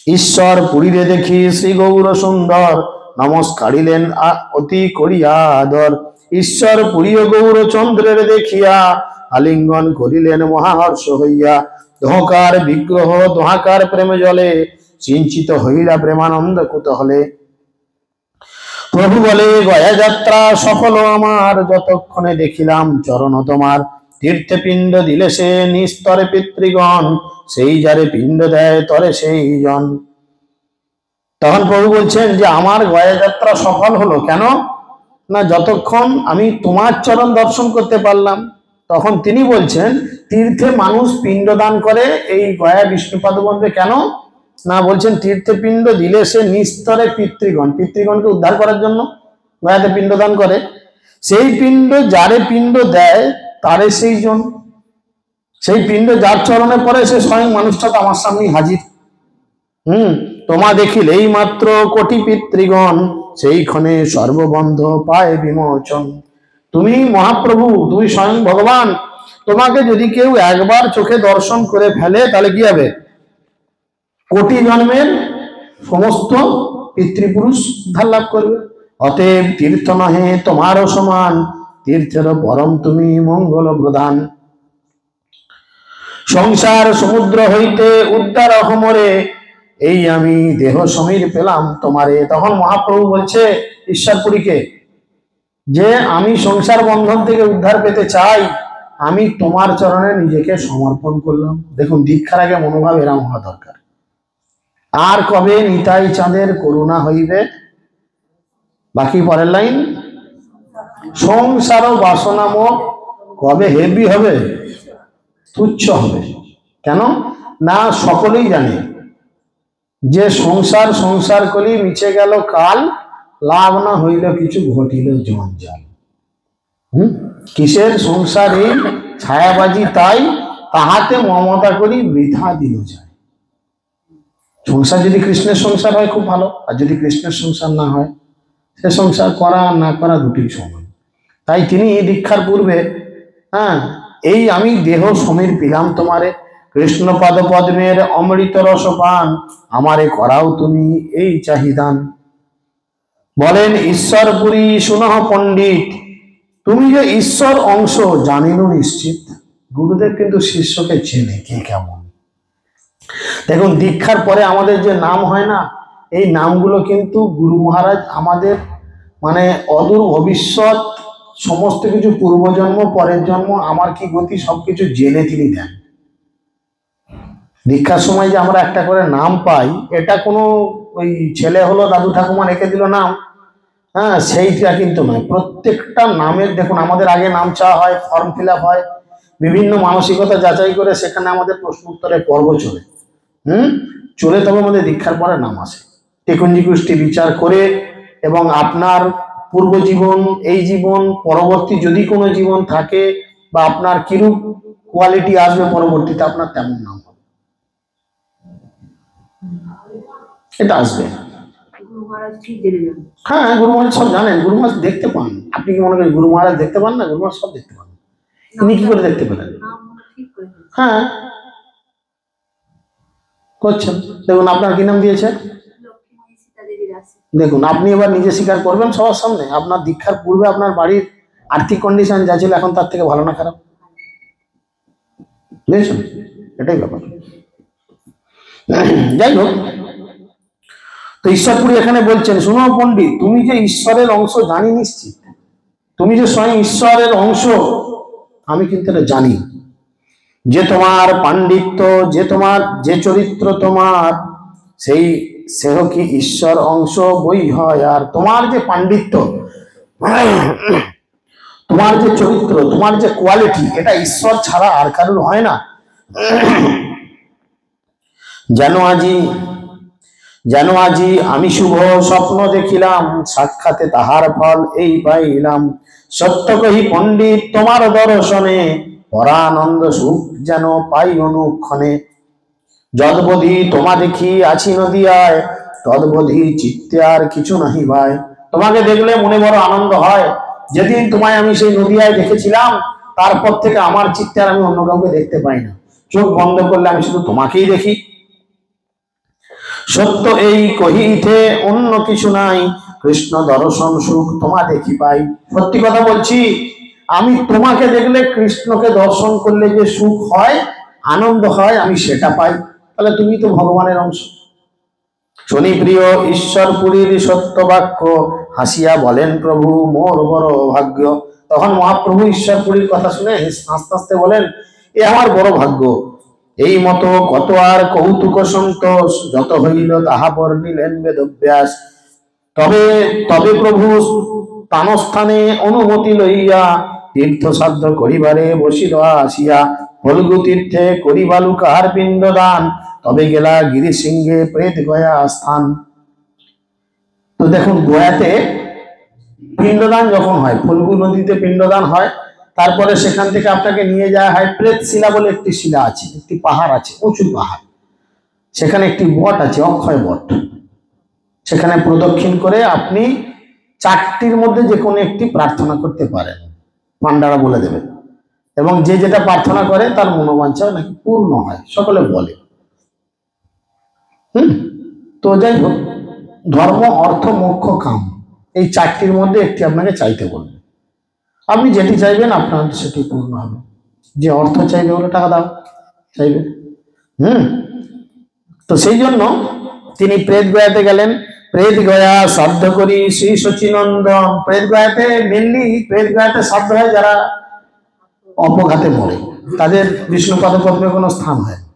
Speaker 1: ঈশ্বর পুরীরে দেখি শ্রী গৌর সুন্দর, নমস্কারিলেন অতি করিয়া আদর। ঈশ্বর পুরীয় গৌরচন্দ্রের দেখিয়া, আলিঙ্গন করিলেন মহাহর্ষ হইয়া। দোহকার বিগ্রহ দোহাকার প্রেম জলে, সিঞ্চিত হইলা প্রেমানন্দ কুতহলে। প্রভু বলে গয়া যাত্রা সফল আমার, যতক্ষণে দেখিলাম চরণ তোমার। তীর্থে পিণ্ড দিলে সে নিস্তরে পিতৃগণ, সেই যারে পিণ্ড দেয় তরে সেই জন। তখন প্রভু বলছেন যে আমার গয়া যাত্রা সফল হলো কেন না, যতক্ষণ আমি তোমার চরণ দর্শন করতে পারলাম। তখন তিনি বলছেন, তীর্থে মানুষ পিণ্ড দান করে এই গয়া বিষ্ণুপাদ বন্ধে, কেন না বলছেন তীর্থে পিণ্ড দিলে সে নিস্তরে পিতৃগণকে উদ্ধার করার জন্য গয়াতে পিণ্ড দান করে। সেই পিণ্ড যারে পিণ্ড দেয় তারে সেই জন, সেই পিণ্ড যার চরণে পড়ে সে স্বয়ং মানুষটা তো আমার সামনে হাজির। তোমা দেখিলেই মাত্র কোটি পিতৃগণ, সেই ক্ষণে সর্ববন্ধ পায় বিমোচন। তুমি মহাপ্রভু, তুমি স্বয়ং ভগবান, তোমাকে যদি কেউ একবার চোখে দর্শন করে ফেলে তাহলে কি হবে? কোটি জন্মের সমস্ত পিতৃপুরুষ উদ্ধার লাভ করবে। অতএব তীর্থ নহে তোমারও সমান, তীর্থের পরম তুমি মঙ্গল প্রধান। সংসার সমুদ্র হইতে উদ্ধার অহমরে, এই আমি দেহ সমীর পেলাম তোমারে। তখন মহাপ্রভু বলছে ঈশ্বরপুরীকে যে আমি সংসার বন্ধন থেকে উদ্ধার পেতে চাই, আমি তোমার চরণে নিজেকে সমর্পণ করলাম। দেখুন, দীক্ষার আগে মনোভাব এরম হওয়া দরকার। আর কবে নিতাই চাঁদের করুণা হইবে, বাকি পরের লাইন, সংসার ও বাসনাময় কবে হেভি হবে, তুচ্ছ হবে। কেন না, সকলেই জানে যে সংসার সংসার করি মিছে গেল কাল, লাভ না হইল কিছু ঘটিল জঞ্জাল। কিসের সংসার এই ছায়াবাজি, তাই তাহাতে মমতা করি বৃথা দিল যায়। সংসার যদি কৃষ্ণের সংসার হয় খুব ভালো, আর যদি কৃষ্ণের সংসার না হয়, সে সংসার করা না করা দুটি সমান। তাই তিনি দীক্ষার পূর্বে, এই আমি দেহ সমীর পিলাম তোমারে, কৃষ্ণ পদ পদ্মের অমৃত রস পান, আমারে করাও তুমি এই চাহিদান। বলেন ঈশ্বরপুরী শুনহ পণ্ডিত, তুমি যে ঈশ্বর অংশ জানিল নিশ্চিত। গুরুদেব কিন্তু শিষ্যকে চেনে কে কেমন। দেখুন, দীক্ষার পরে আমাদের যে নাম হয় না, এই নামগুলো কিন্তু গুরু মহারাজ আমাদের মানে অদূর ভবিষ্যৎ সমস্ত কিছু, পূর্বজন্ম পরের জন্ম আমার কি গতি সবকিছু জেনে তিনি দেন। দীক্ষার সময় যে আমরা একটা করে নাম পাই, এটা কোনো ওই ছেলে হলো দাদু ঠাকুমা রেখে দিল নাম, সেইটা কিন্তু নয়। প্রত্যেকটা নামের দেখুন, আমাদের আগে নাম চাওয়া হয়, ফর্ম ফিল আপ হয়, বিভিন্ন মানসিকতা যাচাই করে সেখানে আমাদের প্রশ্ন উত্তরের পর্ব চলে চলে তবে আমাদের দীক্ষার পরে নাম আসে। টেকুঞ্জি গোষ্ঠী বিচার করে এবং আপনার পূর্ব জীবন, এই জীবন, পরবর্তী যদি কোনো জীবন থাকে, বা আপনার কিরূপ কোয়ালিটি আসবে পরবর্তীতে, আপনার তেমন নাম হবে, এটা আসবে। হ্যাঁ, গুরু মহারাজ সব জানেন, গুরু মহারাজ দেখতে পান। আপনি কি মনে করেন গুরু মহারাজ দেখতে পান না? গুরু মহারাজ সব দেখতে পান। তিনি কি করে দেখতে পেলেন? হ্যাঁ, করছেন। দেখুন, আপনার কি নাম দিয়েছে? দেখুন, আপনি এবার নিজে স্বীকার করবেন সবার সামনে, আপনার দীক্ষার পূর্বে আপনার বাড়ির আর্থিক কন্ডিশন যা ছিল এখন তার থেকে ভালো না খারাপ? বুঝেছেন? এটাই ব্যাপার। যাই হোক, তো ঈশ্বরপুরী এখানে বলছেন, শুনো পণ্ডিত, তুমি যে ঈশ্বরের অংশ জানি নিশ্চিত, তুমি যে স্বয়ং ঈশ্বরের অংশ, আমি কিন্তু এটা জানি। যে তোমার পাণ্ডিত্য, যে তোমার যে চরিত্র তোমার, সেই সেহ কি ঈশ্বর অংশ বই হয়। আর তোমার যে পাণ্ডিত্য, তোমার যে চরিত্র, তোমার যে কোয়ালিটি, এটা ঈশ্বর ছাড়া আর কারোর হয় না। যেন আজি আমি শুভ স্বপ্ন দেখিলাম, সাক্ষাতে তাহার ফল এই পাইলাম। সত্য কহি পণ্ডিত তোমার দর্শনে, পরানন্দ সুখ যেন পাই অনুক্ষণে। যদবধি তোমা দেখি আছি নদিয়ায়, তদবধি চিত্তে আর কিছু নাহি ভাই। তোমাকে দেখলে মনে বড় আনন্দ হয়। যেদিন তোমায় আমি সেই নদিয়ায় দেখেছিলাম, তারপর থেকে আমার চিত্তে আর আমি অন্য কাউকে দেখতে পাই না। চোখ বন্ধ করলে আমি শুধু তোমাকেই দেখি। সত্য এই কহিতে অন্য কিছু নাই, কৃষ্ণ দর্শন সুখ তোমা দেখি পাই। সত্যি কথা বলছি, আমি তোমাকে দেখলে, কৃষ্ণকে দর্শন করলে যে সুখ হয়, আনন্দ হয়, আমি সেটা পাই। তাহলে তুমি তো ভগবানের অংশ। শনি প্রিয় ঈশ্বরপুরীর সত্য বাক্য, হাসিয়া বলেন প্রভু মোর বড় ভাগ্য। তখন মহাপ্রভু ঈশ্বরপুরীর কথা শুনে আস্তে আস্তে বলেন, এ আমার বড় ভাগ্য। এই মতো কত আর কৌতুক সন্তোষ, যত হইল তাহা পর নিলেন বেদব্যাস। তবে তবে প্রভু স্থানস্থানে অনুমতি লইয়া, তীর্থ সাধ্য করিবারে বসিল আসিয়া। ফল্গু তীর্থে করিবালু কাহার পিণ্ডদান, তবে গেলা গিরি সিংহে প্রেত গয়া স্থান। তো দেখুন, গয়াতে পিণ্ডদান যখন হয়, ফল্গু নদীতে পিণ্ডদান হয়, তারপরে সেখান থেকে আপনাকে নিয়ে যাওয়া হয় প্রেত শিলা বলে একটি শিলা আছে, একটি পাহাড় আছে, উঁচু পাহাড়। সেখানে একটি বট আছে, অক্ষয় বট। সেখানে প্রদক্ষিণ করে আপনি 4টির মধ্যে যে কোনো একটি প্রার্থনা করতে পারেন, পান্ডারা বলে দেবে। এবং যে যেটা প্রার্থনা করে তার মনোবাঞ্ছা নাকি পূর্ণ হয়, সকলে বলে। তো যাই হোক, ধর্ম অর্থ মোক্ষ কাম, এই 4টির মধ্যে একটি আপনাকে চাইতে বলবে। আপনি যেটি চাইবেন আপনার সেটি পূর্ণ হবে। যে অর্থ চাইবে বলে টাকা দাও চাইবে। তো সেই জন্য তিনি প্রেত গয়াতে গেলেন। প্রেত গয়া শ্রাদ্ধ করি শ্রী সচিনন্দন। প্রেত গয়াতে মেনলি প্রেত গয়াতে শ্রাদ্ধ হয় যারা অপঘাতে পড়ে, তাদের বিষ্ণুপাদ পদ্মে কোনো স্থান হয় না,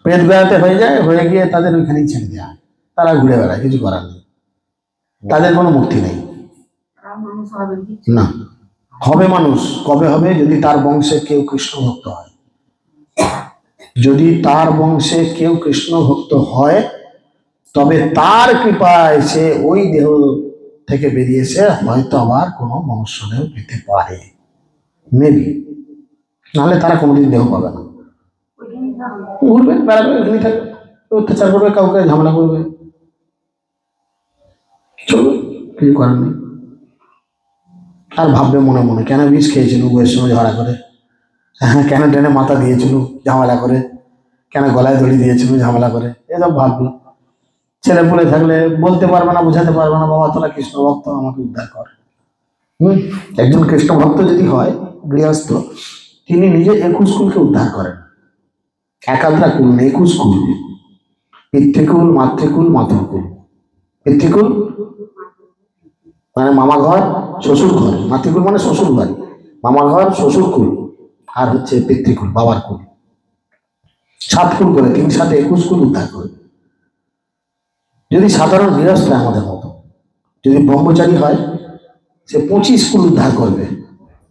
Speaker 1: পেট গয়াতে হয়ে যায়, হয়ে গিয়ে তাদের ওইখানেই ছেড়ে দেওয়া হয়, তারা ঘুরে বেড়ায়, কিছু করার নেই, তাদের কোনো মুক্তি নেই। না, হবে মানুষ কবে হবে? যদি তার বংশে কেউ কৃষ্ণ ভক্ত হয়, যদি তার বংশে কেউ কৃষ্ণ ভক্ত হয়, তবে তার কৃপায় সে ওই দেহ থেকে বেরিয়েছে হয়তো আবার কোনো মনুষ্য দেহ পেতে পারে, মেবি, নাহলে তারা কোনোদিন দেহ পাবে না। ঘুরবে বেড়াবে, ওখানে থাকবে, অত্যাচার করবে, কাউকে ঝামেলা করবে, চলবে, কিছু করার নেই। আর ভাববে মনে মনে কেন বিষ খেয়েছিল বইয়ের সময় ঝগড়া করে, হ্যাঁ কেন টেনে মাথা দিয়েছিল ঝামেলা করে, কেন গলায় দড়ি দিয়েছিল ঝামেলা করে, এসব ভাববে। ছেলে পুলে থাকলে বলতে পারবে না, বোঝাতে পারবে না, বাবা তোরা কৃষ্ণ ভক্ত, আমাকে উদ্ধার কর। একজন কৃষ্ণ ভক্ত যদি হয় গৃহস্থ, তিনি নিজে 21 কুলকে উদ্ধার করেন। একাধরা কুল নেই, 21 কুল, পিতৃকুল, মাতৃকুল, মাতৃকুল। পিতৃকুল মানে মামা ঘর শ্বশুর ঘর, মাতৃকুল মানে শ্বশুর বাড়ি, মামা ঘর শ্বশুর কুল, আর হচ্ছে পিতৃকুল বাবার কুল। 7 কুল করে, 3 7 21 কুল উদ্ধার করে। যদি সাধারণ গৃহস্থ আমাদের মতো, যদি ব্রহ্মচারী হয়, সে 25 কুল উদ্ধার করবে,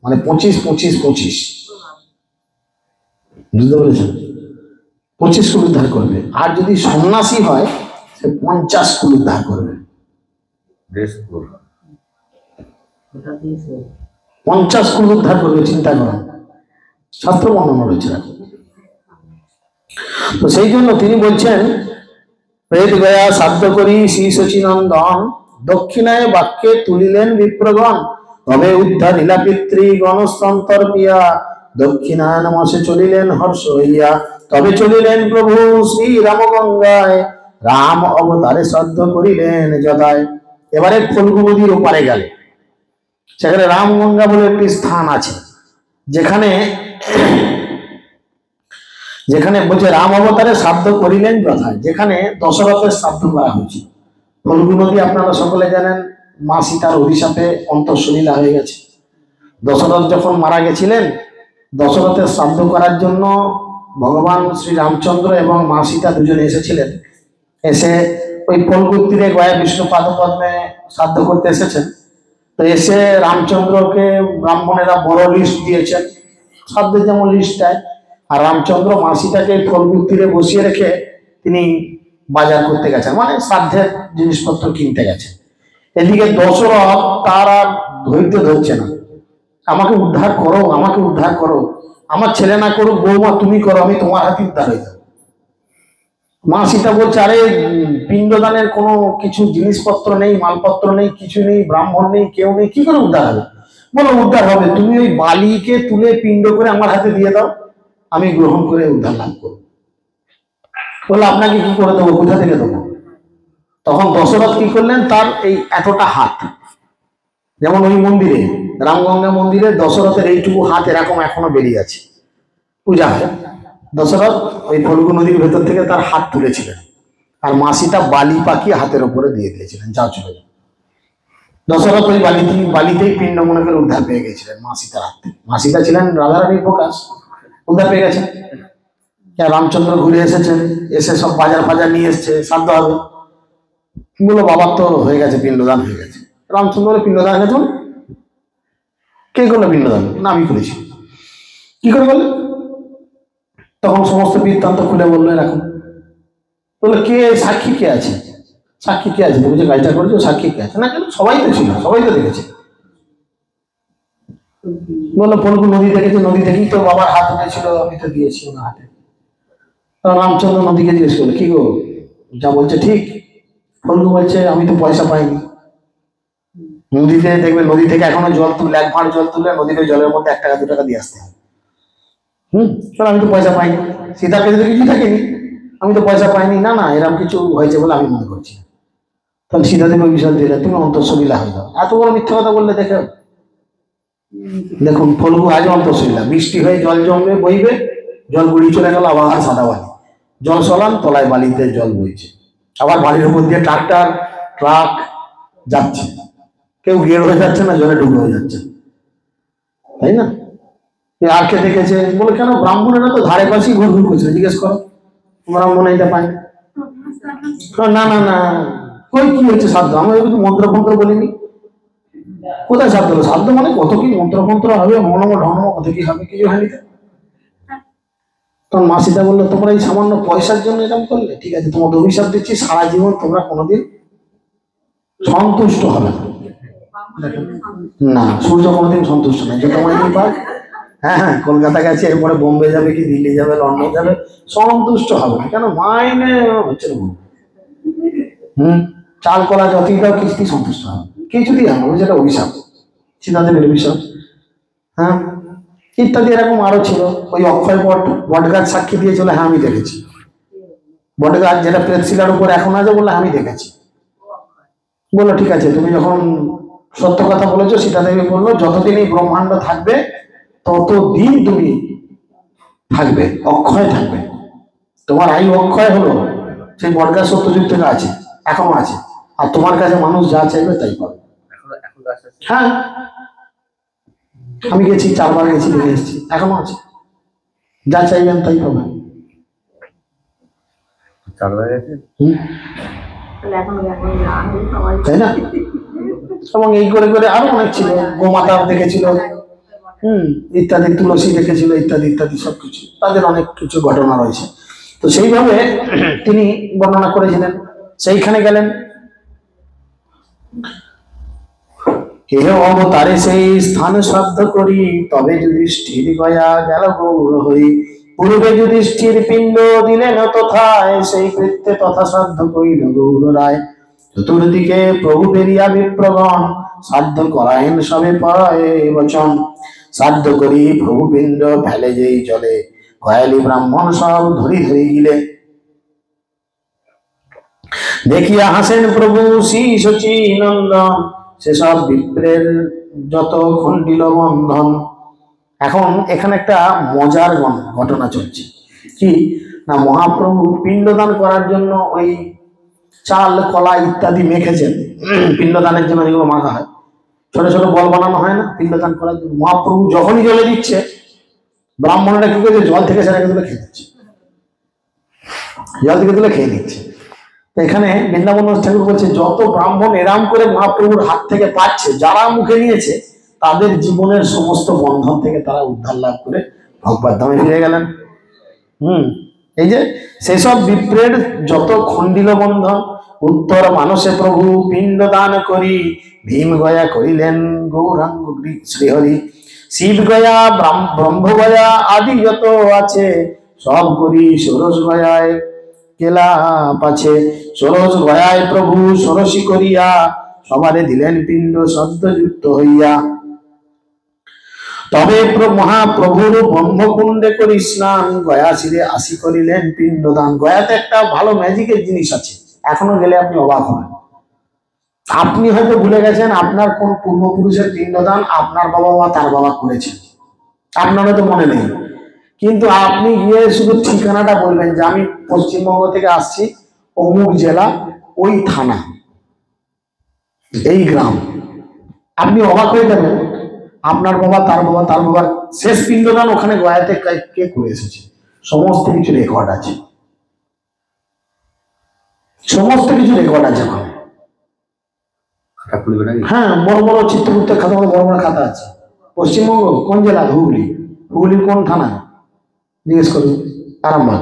Speaker 1: মানে 25 25 25, বুঝতে পেরেছেন? 25 কুল উদ্ধার করবে। আর যদি সন্ন্যাসী হয়, সে 50 কুল উদ্ধার করবে। 50 কুল উদ্ধার করবে, চিন্তা করেন, শাস্ত্র বর্ণনা রয়েছে। তো সেই জন্য তিনি বলছেন, প্রেত গয়া সাধ্য করি শ্রী শচীনন্দন, দক্ষিণায় বাক্যে তুলিলেন বিপ্রগণ, তবে উদ্ধার লীলা পিতৃ গণস্তন্তর পিয়া, দক্ষিণায়ন মাসে চলিলেন হর্ষ হইয়া, তবে চলিলেন প্রভু শ্রী রাম গঙ্গায়, রাম অবতারে শ্রাদ্ধ করিলেন যদায়। এবারে ফল্গু নদীর ওপারে গেলে, সেখানে রামগঙ্গা বলে একটি স্থান আছে, যেখানে যেখানে বলছে রাম অবতারে শ্রাদ্ধ করিলেন যথায়, যেখানে দশরথের শ্রাদ্ধ করা হয়েছিল। ফল্গু নদী আপনারা সকলে জানেন, মা সীতার অভিশাপে অন্তঃসলীলা হয়ে গেছে। দশরথ যখন মারা গেছিলেন, দশরথের শ্রাদ্ধ করার জন্য ভগবান শ্রী রামচন্দ্র এবং মা সীতা দুজনে এসেছিলেন। এসে ওই ফল্গু তীরে গয়া বিষ্ণু পাদপদ্মে শ্রাদ্ধ করতে এসেছেন। তো এসে রামচন্দ্রকে ব্রাহ্মণেরা বড় লিস্ট দিয়েছেন, শ্রাদ্ধের যেমন লিস্ট দেয়, আর রামচন্দ্র মা সীতাকে ফল্গু তীরে বসিয়ে রেখে তিনি বাজার করতে গেছেন, মানে শ্রাদ্ধের জিনিসপত্র কিনতে গেছেন। এদিকে দশরথ তার আর ধৈর্য ধরছে না, আমাকে উদ্ধার করো, আমাকে উদ্ধার করো, আমার ছেলে না করুক, বৌমা তুমি করো, আমি তোমার হাতে উদ্ধার হয়ে যাবো। মা সীতা বলছে, আরে পিণ্ডদানের কোনো কিছু জিনিসপত্র নেই, মালপত্র নেই, কিছু নেই, ব্রাহ্মণ নেই, কেউ নেই, কি করে উদ্ধার হবে? বলো উদ্ধার হবে, তুমি ওই বালিকে তুলে পিণ্ড করে আমার হাতে দিয়ে দাও, আমি গ্রহণ করে উদ্ধার লাভ করবো। বলে আপনাকে কি করে দেবো, কোথা থেকে দেবো? তখন দশরথ কি করলেন, তার এই এতটা হাত, যেমন ওই মন্দিরে রামগঙ্গা মন্দিরে দশরথের এইটুকু হাত এরকম এখনো বেরিয়ে আছে, পূজা হয়। দশরথ ওই ফল্গু নদীর ভেতর থেকে তার হাত তুলেছিলেন, আর মা সীতা বালি পাকিয়ে হাতের উপরে দিয়ে দিয়েছিলেন, যাও চলে যাও। দশরথ ওই বালিতেই পিণ্ড মনে করে উদ্ধার পেয়ে গেছিলেন মা সীতার হাতে। মা সীতা ছিলেন রাধারানীর প্রকাশ, উদ্ধার পেয়ে গেছেন। রামচন্দ্র ঘুরে এসেছেন, এসে সব বাজার ফাজার নিয়ে এসছে, শ্রাদ্ধ হবে। বললো বাবার তো হয়ে গেছে, পিণ্ডদান হয়ে গেছে। রামচন্দ্র পিণ্ডদান হয়ে গেছে, কে করলো পিণ্ডদান? না আমি করেছি। কি করে বললেন? তখন সমস্ত বৃত্তান্ত খুলে বললো এরকম। বললো কে সাক্ষী, কে আছে? সাক্ষী কে আছে? তুমি যে কাজটা করেছো সাক্ষী কে আছে? না কেন, সবাই তো ছিল, সবাই তো দেখেছে। বললো ফল্গু নদী দেখেছে, নদী দেখেই তো বাবার হাত উঠেছিল, আমি তো দিয়েছি ওনার হাতে। রামচন্দ্র নদীকে জিজ্ঞেস করলো, কি গো যা বলছে ঠিক? ফল্গু বলছে, আমি তো পয়সা পাইনি। নদীতে দেখবে, নদী থেকে এখনো জল তুললে, 1 ভাঁড় জল তুললে নদীতে জলের মধ্যে 1 টাকা 2 টাকা দিয়ে আসতে হবে। আমি তো পয়সা পাইনি। সীতার কাছে তো কিছু থাকেনি, আমি তো পয়সা পাইনি। না না, এরকম কিছু হয়েছে বলে আমি মনে করছি। তখন সীতা দেবী বিষয় দিলে, তুমি অন্তঃসলীলা হয়ে যাও। এত বড় মিথ্যা কথা বললে দেখে। দেখুন ফল্গু আজ অন্তঃসলীলা, বৃষ্টি হয়ে জল জমবে, বইবে, জল গুড়ি চলে গেল, আবার সাদা বালি, জল সলান, তলায় বালিতে জল বইছে, আবার বালির উপর দিয়ে ট্রাক্টর ট্রাক যাচ্ছে, কেউ গের হয়ে যাচ্ছে না, জলে ডুবে হয়ে যাচ্ছে, তাই না? আর কে দেখেছে? বলে কেন ব্রাহ্মণেরা তো ধারে পাশেই ঘুর ঘুর করছিল, জিজ্ঞেস করো, ব্রাহ্মণ এটা পায় না। না না না, কই কি হচ্ছে সাধ্য? আমরা কিন্তু মন্ত্র ফন্ত্র বলিনি। কোথায় সাধ্য হলো? সাধ্য মানে কত কি মন্ত্র ফন্ত্র হবে, মনম ঢনম কত কি হবে, কিছু হয়নি তো। তখন মাসিদা বললো, তোমরা এই সামান্য পয়সার জন্য এরকম করলে? ঠিক আছে, তোমাদের অভিশাপ দিচ্ছি, সারা জীবন তোমরা কোনোদিন সন্তুষ্ট হবে না। না, সূর্য কোনোদিন সন্তুষ্ট নেই, যে তোমায় কি পাক। হ্যাঁ হ্যাঁ, কলকাতা গেছে, এরপরে বোম্বে যাবে কি দিল্লি যাবে লন্ডন যাবে, সন্তুষ্ট হবে না। কেন? মাইনে হচ্ছে না। চাল কলা যতই দাও কিছুতেই সন্তুষ্ট হবে, কিছুতেই হবে না, যেটা অভিশাপ, সীতাদেবের অভিশাপ। হ্যাঁ, ইত্যাদি এরকম আরো ছিল। ওই অক্ষয় বট গাছ সাক্ষী দিয়েছিল, হ্যাঁ আমি দেখেছি। বট গাছ যেটা প্রেতশিলার উপর এখন আছে, বললে আমি দেখেছি। বললো ঠিক আছে, তুমি যখন সত্য কথা বলেছো, সীতাদেবী বললো যতদিন এই ব্রহ্মাণ্ড থাকবে ততদিন তুমি থাকবে, অক্ষয় থাকবে। তোমার আয়ু অক্ষয় হলো, সেই বটগাছ সত্যযুগ থেকে আছে, এখনো আছে। আর তোমার কাছে মানুষ যা চাইবে তাই পাবে। হ্যাঁ, আমি গেছি, 4 বার গেছি, দেখে এসেছি, এখনো আছে, যা চাইবেন তাই পাবেন। তাই না? এবং এই করে করে আরো অনেক ছিল, গোমাতা দেখেছিল, ইত্যাদি, তুলসী দেখেছিল, ইত্যাদি ইত্যাদি সবকিছু, তাদের অনেক কিছু ঘটনা রয়েছে। তো সেইভাবে তিনি বর্ণনা করেছিলেন। সেইখানে গেলেন, কেহ অবতারে সেই স্থান শ্রাদ্ধ করি, তবে যুধিষ্ঠির গয়া গেল গৌর হই। পূর্বে যুধিষ্ঠির পিণ্ড দিলেন তথায়, সেই কৃত্যে তথা শ্রাদ্ধ করিল গৌর রায়। চতুর্দিকে প্রভু বেরিয়া বিপ্রগণ, শ্রাদ্ধ করায়েন সবে পরে বচন। শ্রাদ্ধ করি প্রভু পিণ্ড ফেলে যেই জলে, কয়ালি ব্রাহ্মণ সব ধরি ধরি গিলে। দেখিয়া হাসেন প্রভু শ্রী শচী নন্দন, সেসব বিপ্রের যত খণ্ডিল বন্ধন। এখন এখানে একটা মজার ঘটনা চলছে কি না, মহাপ্রভু পিণ্ডদান করার জন্য ওই চাল কলা ইত্যাদি মেখেছেন। পিণ্ডদানের জন্য যেগুলো মাখা হয়, ছোট ছোট বল বানানো হয় না পিণ্ডদান করার জন্য, মহাপ্রভু যখনই জলে দিচ্ছে, ব্রাহ্মণরা কি করছে, জল থেকে সেটাকে তুলে খেয়ে দিচ্ছে, জল থেকে তুলে খেয়ে নিচ্ছে। এখানে বৃন্দাবন ঠাকুর বলছে, যত ব্রাহ্মণ এরাম করে মহাপ্রভুর হাত থেকে পাচ্ছে, যারা মুখে নিয়েছে, তাদের জীবনের সমস্ত বন্ধন থেকে তারা উদ্ধার লাভ করে ভগবত ধামে ফিরে গেলেন। এই যে সেসব বিপ্রের যত খণ্ডিল বন্ধন, উত্তর মানসে প্রভু পিণ্ড দান করি, ভীম গয়া করিলেন গৌরাঙ্গ শ্রীহরি। শিব গয়া ব্রহ্ম গয়া আদি যত আছে, সব করি ষোড়শ গয়ায় কেলা পাছে। ষোড়শ গয়ায় প্রভু ষোড়শী করিয়া, সবারে দিলেন পিণ্ড সদ্যযুক্ত হইয়া। তবে মহাপ্রভুর ব্রহ্মকুণ্ডে করি স্নান, গয়া শিরে আসি করিলেন পিণ্ডদান। গয়াতে একটা ভালো ম্যাজিকের জিনিস আছে, এখনো গেলে আপনি অবাক হবেন। আপনি হয়তো ভুলে গেছেন আপনার কোন পূর্বপুরুষের পিণ্ডদান আপনার বাবা বা তার বাবা করেছেন, আপনার হয়তো মনে নেই। কিন্তু আপনি গিয়ে শুধু ঠিকানাটা বলবেন যে আমি পশ্চিমবঙ্গ থেকে আসছি, অমুক জেলা, ওই থানা, এই গ্রাম, আপনি অবাক হয়ে যাবেন আপনার বাবা তার বাবা তার বাবার শেষ পিণ্ডদান ওখানে গয়াতে কে করে এসেছে। সমস্ত কিছু রেকর্ড আছে, সমস্ত কিছু রেকর্ড আছে ওখানে। হ্যাঁ, বড় বড় চিত্রগুপ্তের খাতা, বড় বড় খাতা আছে। পশ্চিমবঙ্গ কোন জেলা? হুগলি। হুগলির কোন থানা? জিজ্ঞেস করুন, আরামবাগ।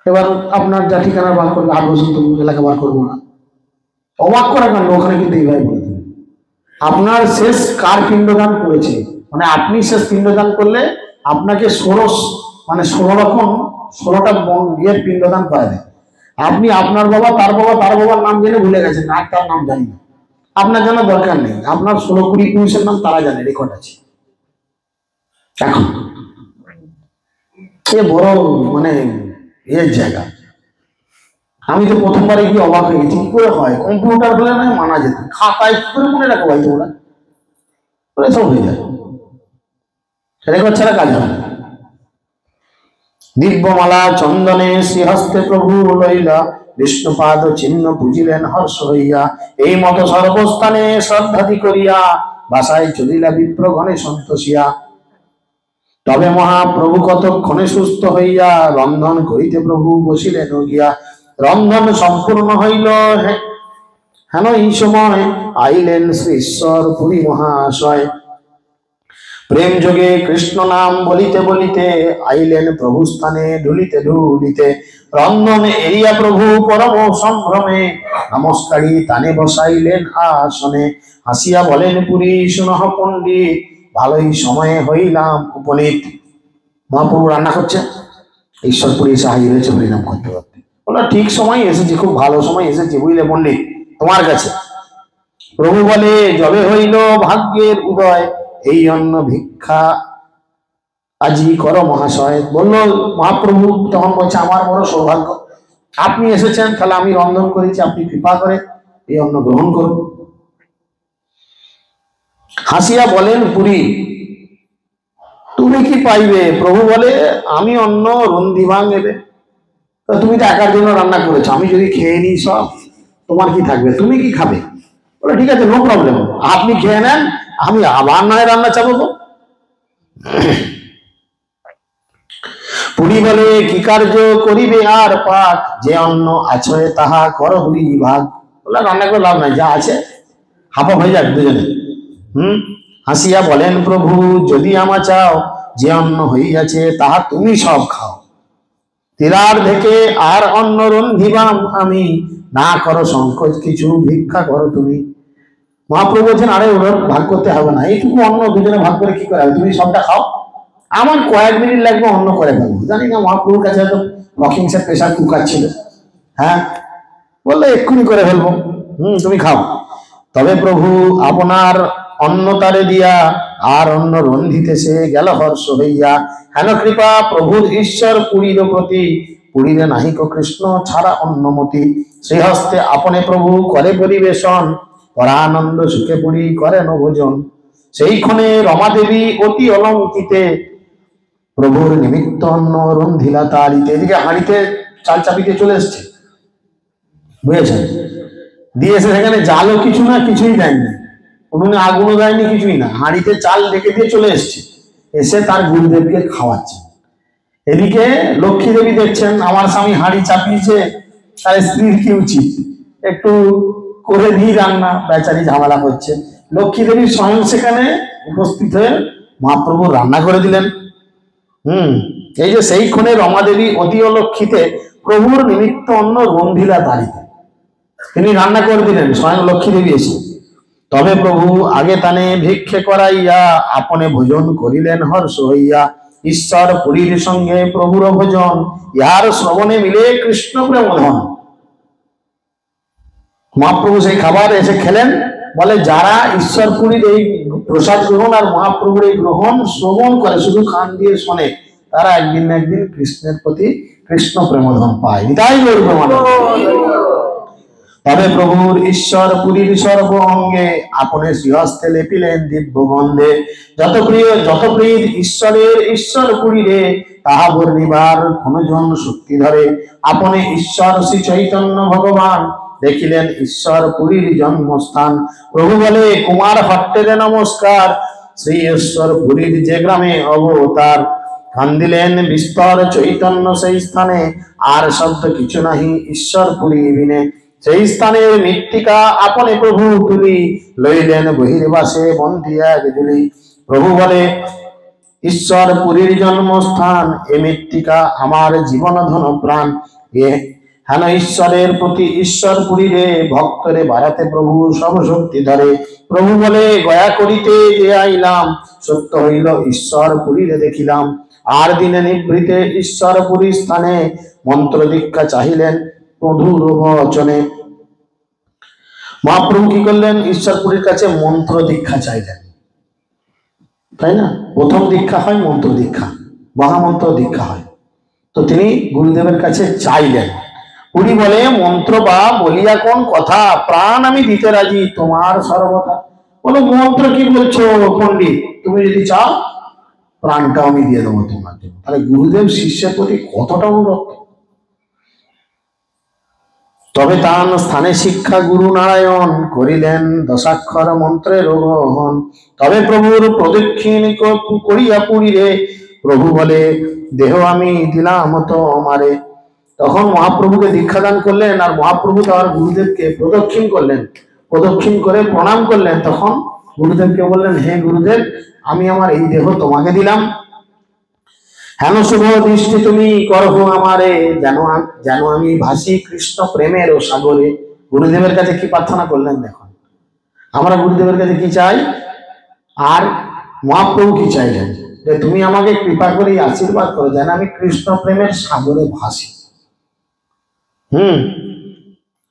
Speaker 1: এবার আপনার যা ঠিকানা বার করবে, 8 বছর এলাকা বার করবো না, অবাক করা কাণ্ড। ওখানে কিন্তু এইভাবে বলে দেবে আপনার শেষ কার পিণ্ডদান করেছে, মানে আপনি শেষ পিণ্ডদান করলে আপনাকে 16 রকম 16টা ইয়ের পিণ্ডদান করা দেয়। আপনি আপনার বাবা তার বাবা তার বাবার নাম জেনে ভুলে গেছেন, আর তার নাম জানি না, আপনার জানার দরকার নেই। আপনার 16-20 নাম তারা জানে, রেকর্ড আছে। এখন এ বড় মানে এর জায়গা। আমি তো প্রথমবারে গিয়ে অবাক হয়ে গেছি, কি করে হয়? কম্পিউটার হলে না মানা যেত, খাতায় কি করে মনে রাখো ভাই তোমরা? সব হয়ে যায়, রেকর্ড ছাড়া কাজ হয় না। দিব্যমালা চন্দনে শ্রীহস্তে প্রভু লইলা, বিষ্ণুপাদ চিহ্ন বুঝিলেন হর্ষ হইয়া। এই মতো সর্বস্থানে শ্রদ্ধাদি করিয়া, বাসায় চলিলা বিপ্রগণে সন্তোষিয়া। তবে মহাপ্রভু কতক্ষণে সুস্থ হইয়া রন্ধন করিতে প্রভু বসিলেন গিয়া। রন্ধন সম্পূর্ণ হইল, হেন এই সময় আইলেন শ্রী ঈশ্বর পুরী মহাশয়। প্রেম যোগে কৃষ্ণ নাম বলিতে বলিতে আইলেন প্রভু স্থানে ঢুলিতে ঢুলিতে। রন্ধন এরিয়া প্রভু পরম সম্ভ্রমে নমস্কারী তানে বসাইলেন আসনে। হাসিয়া বলেন পুরী শুনহ পণ্ডিত, ভালোই সময়ে হইলাম উপনীত। মহাপ্রভু রান্না করছে, ঈশ্বরপুরী এসে হাজির হয়েছে হরিনাম করতে করতে। বললো ঠিক সময় এসেছি, খুব ভালো সময় এসেছি বুঝলে পণ্ডিত তোমার কাছে। প্রভু বলে যবে হইল ভাগ্যের উদয়, এই অন্ন ভিক্ষা আজি কর মহাশয়। বলল মহাপ্রভু তখন বলছে আমার বড় সৌভাগ্য, আপনি এসেছেন, তাহলে আমি রন্ধন করেছি, আপনি কৃপা করে এই অন্ন গ্রহণ করুন। হাসিয়া বলেন পুরী তুমি কি পাইবে? প্রভু বলে আমি অন্ন রন্ধিবাং এবে। তো তুমি তো একার জন্য রান্না করেছো, আমি যদি খেয়ে নিই সব, তোমার কি থাকবে, তুমি কি খাবে? বলে ঠিক আছে, নো প্রবলেম, আপনি খেয়ে নেন, আমি আবার নয় রান্না চাপাবো। পুরী বলে কি কার্য করিবে আর পাক, যে অন্ন আছে তাহা কর দুই ভাগ। বলে রান্না করে লাভ নাই, যা আছে হাফা হয়ে যাক দুজনে। হাসিয়া বলেন প্রভু যদি আমা চাও, যে অন্ন হইয়াছে তাহা তুমি সব খাও। তিলার থেকে আর অন্ন রন্ধিবাম আমি, না করো সংকোচ কিছু, ভিক্ষা করো তুমি। মহাপ্রভু বলছেন আরে ওর ভাগ করতে হবে না, এইটুকু অন্ন দুজনে ভাগ করে কি করে হবে, তুমি সবটা খাও, আমার কয়েক মিনিট লাগবে অন্য করে ফেলবো। জানি না মহাপ্রভুর কাছে হয়তো বকিংসের প্রেশার কুকার ছিল, হ্যাঁ, বললে এক্ষুনি করে ফেলবো, তুমি খাও। তবে প্রভু আপনার অন্ন তারে দিয়া আর অন্ন রন্ধিতেছে গেল হর্ষ হইয়া। হেন কৃপা প্রভুর ঈশ্বর পুরীর প্রতি, পুরীরে নাহিক কৃষ্ণ ছাড়া অন্নমতি। সেই হস্তে আপনে প্রভু করে পরিবেশন, পরানন্দ সুখে পুরী করেন ভোজন। সেইক্ষণে রমাদেবী অতি অলঙ্কিতে, প্রভুর নিমিত্ত অন্ন রন্ধিলা তারিতে। এদিকে হাঁড়িতে চাল চাপিতে চলে এসছে, বুঝেছেন, দিয়েছে সেখানে জালও কিছু না, কিছুই দেয়নি, উনুনে আগুনও দেয়নি, কিছুই না, হাঁড়িতে চাল রেখে দিয়ে চলে এসছে, এসে তার গুরুদেবকে খাওয়াচ্ছে। এদিকে লক্ষ্মী দেবী দেখছেন আমার স্বামী হাঁড়ি চাপিয়েছে, তার স্ত্রীর কি উচিত, একটু করে দিই রান্না, বেচারি ঝামেলা করছে। লক্ষ্মী দেবী স্বয়ং সেখানে উপস্থিত হয়ে মহাপ্রভু রান্না করে দিলেন। এই যে সেইক্ষণে রমাদেবী অতি অলক্ষিতে, প্রভুর নিমিত্ত অন্ন রন্ধিলা তারিতে, তিনি রান্না করে দিলেন স্বয়ং লক্ষ্মী দেবী এসে। তবে প্রভু আগে তানে ভিক্ষে করাইয়া আপনে ভোজন করিলেন হর্ষ হইয়া। ঈশ্বর পুরীর সঙ্গে প্রভুর ভোজন, ইহার শ্রবণে মিলে কৃষ্ণ প্রেমধন। মহাপ্রভু সেই খাবার এসে খেলেন, বলে যারা ঈশ্বর পুরীর এই প্রসাদ গ্রহণ আর মহাপ্রভুর এই গ্রহণ শ্রবণ করে, শুধু কান দিয়ে শোনে, তারা একদিন না একদিন কৃষ্ণের প্রতি কৃষ্ণ প্রেমধন পায়। তাই গৌর প্রেমানন্দ। তবে প্রভুর ঈশ্বর পুরীর সর্ব অঙ্গে আপনে শ্রীহস্তে লেপিলেন দিব্য গন্ধে। যত প্রিয় ঈশ্বরের ঈশ্বর পুরীরে, তাহা বর্ণিবার কোনজন শক্তি ধরে। আপনে ঈশ্বর শ্রী চৈতন্য ভগবান, দেখিলেন ঈশ্বর পুরীর জন্মস্থান। প্রভু বলে কুমার হট্টেরে নমস্কার, শ্রী ঈশ্বর পুরীর যে গ্রামে অবতার। কান্দিলেন বিস্তর চৈতন্য সেই স্থানে, আর শব্দ কিছু নাহি ঈশ্বর পুরী বিনে। সেই স্থানের মৃত্তিকা আপনে প্রভু তুলি, লইলেন বহির্বাসে বন্ধি এক ঝুলি। প্রভু বলে ঈশ্বর পুরীর জন্মস্থান, এ মৃত্তিকা আমার জীবন ধন প্রাণ। হেন ঈশ্বরের প্রতি ঈশ্বর পুরীরে, ভক্তরে বাড়াতে প্রভু সব শক্তি ধরে। প্রভু বলে গয়া করিতে যে আইলাম, সত্য হইল ঈশ্বর পুরীরে দেখিলাম। আর দিনে নিভৃতে ঈশ্বর পুরী স্থানে, মন্ত্র দীক্ষা চাহিলেন মধুর বচনে। মহাপ্রভু কি করলেন, ঈশ্বরপুরীর কাছে মন্ত্র দীক্ষা চাইলেন, তাই না? প্রথম দীক্ষা হয় মন্ত্র দীক্ষা, মহামন্ত্র দীক্ষা হয়। তো তিনি গুরুদেবের কাছে চাইলেন। পুরী বলে মন্ত্র বা বলিয়া কোন কথা, প্রাণ আমি দিতে রাজি তোমার সর্বদা। বলো মন্ত্র কি বলছো পণ্ডিত, তুমি যদি চাও প্রাণটাও আমি দিয়ে দেবো তোমার জন্য। তাহলে গুরুদেব শিষ্যের প্রতি কতটা অনুরক্ত। তবে তান স্থানে শিক্ষা গুরু নারায়ণ, করিলেন দশাক্ষর মন্ত্রের গ্রহণ। তবে প্রভুর প্রদক্ষিণ করিয়া পুরীরে, প্রভু বলে, দেহ আমি দিলাম তো আমারে। তখন মহাপ্রভুকে দীক্ষাদান করলেন, আর মহাপ্রভু তার গুরুদেবকে প্রদক্ষিণ করলেন, প্রদক্ষিণ করে প্রণাম করলেন। তখন গুরুদেবকে বললেন, হে গুরুদেব, আমি আমার এই দেহ তোমাকে দিলাম, হেন শুভ দৃষ্টি তুমি করো আমারে, যেন আমি ভাসি কৃষ্ণ প্রেমের ও সাগরে। গুরুদেবের কাছে কি প্রার্থনা করলেন দেখুন। আমরা গুরুদেবের কাছে কি চাই, আর মহাপ্রভু কি চাইলেন, যে তুমি আমাকে কৃপা করে আশীর্বাদ করো যেন আমি কৃষ্ণ প্রেমের সাগরে ভাসি।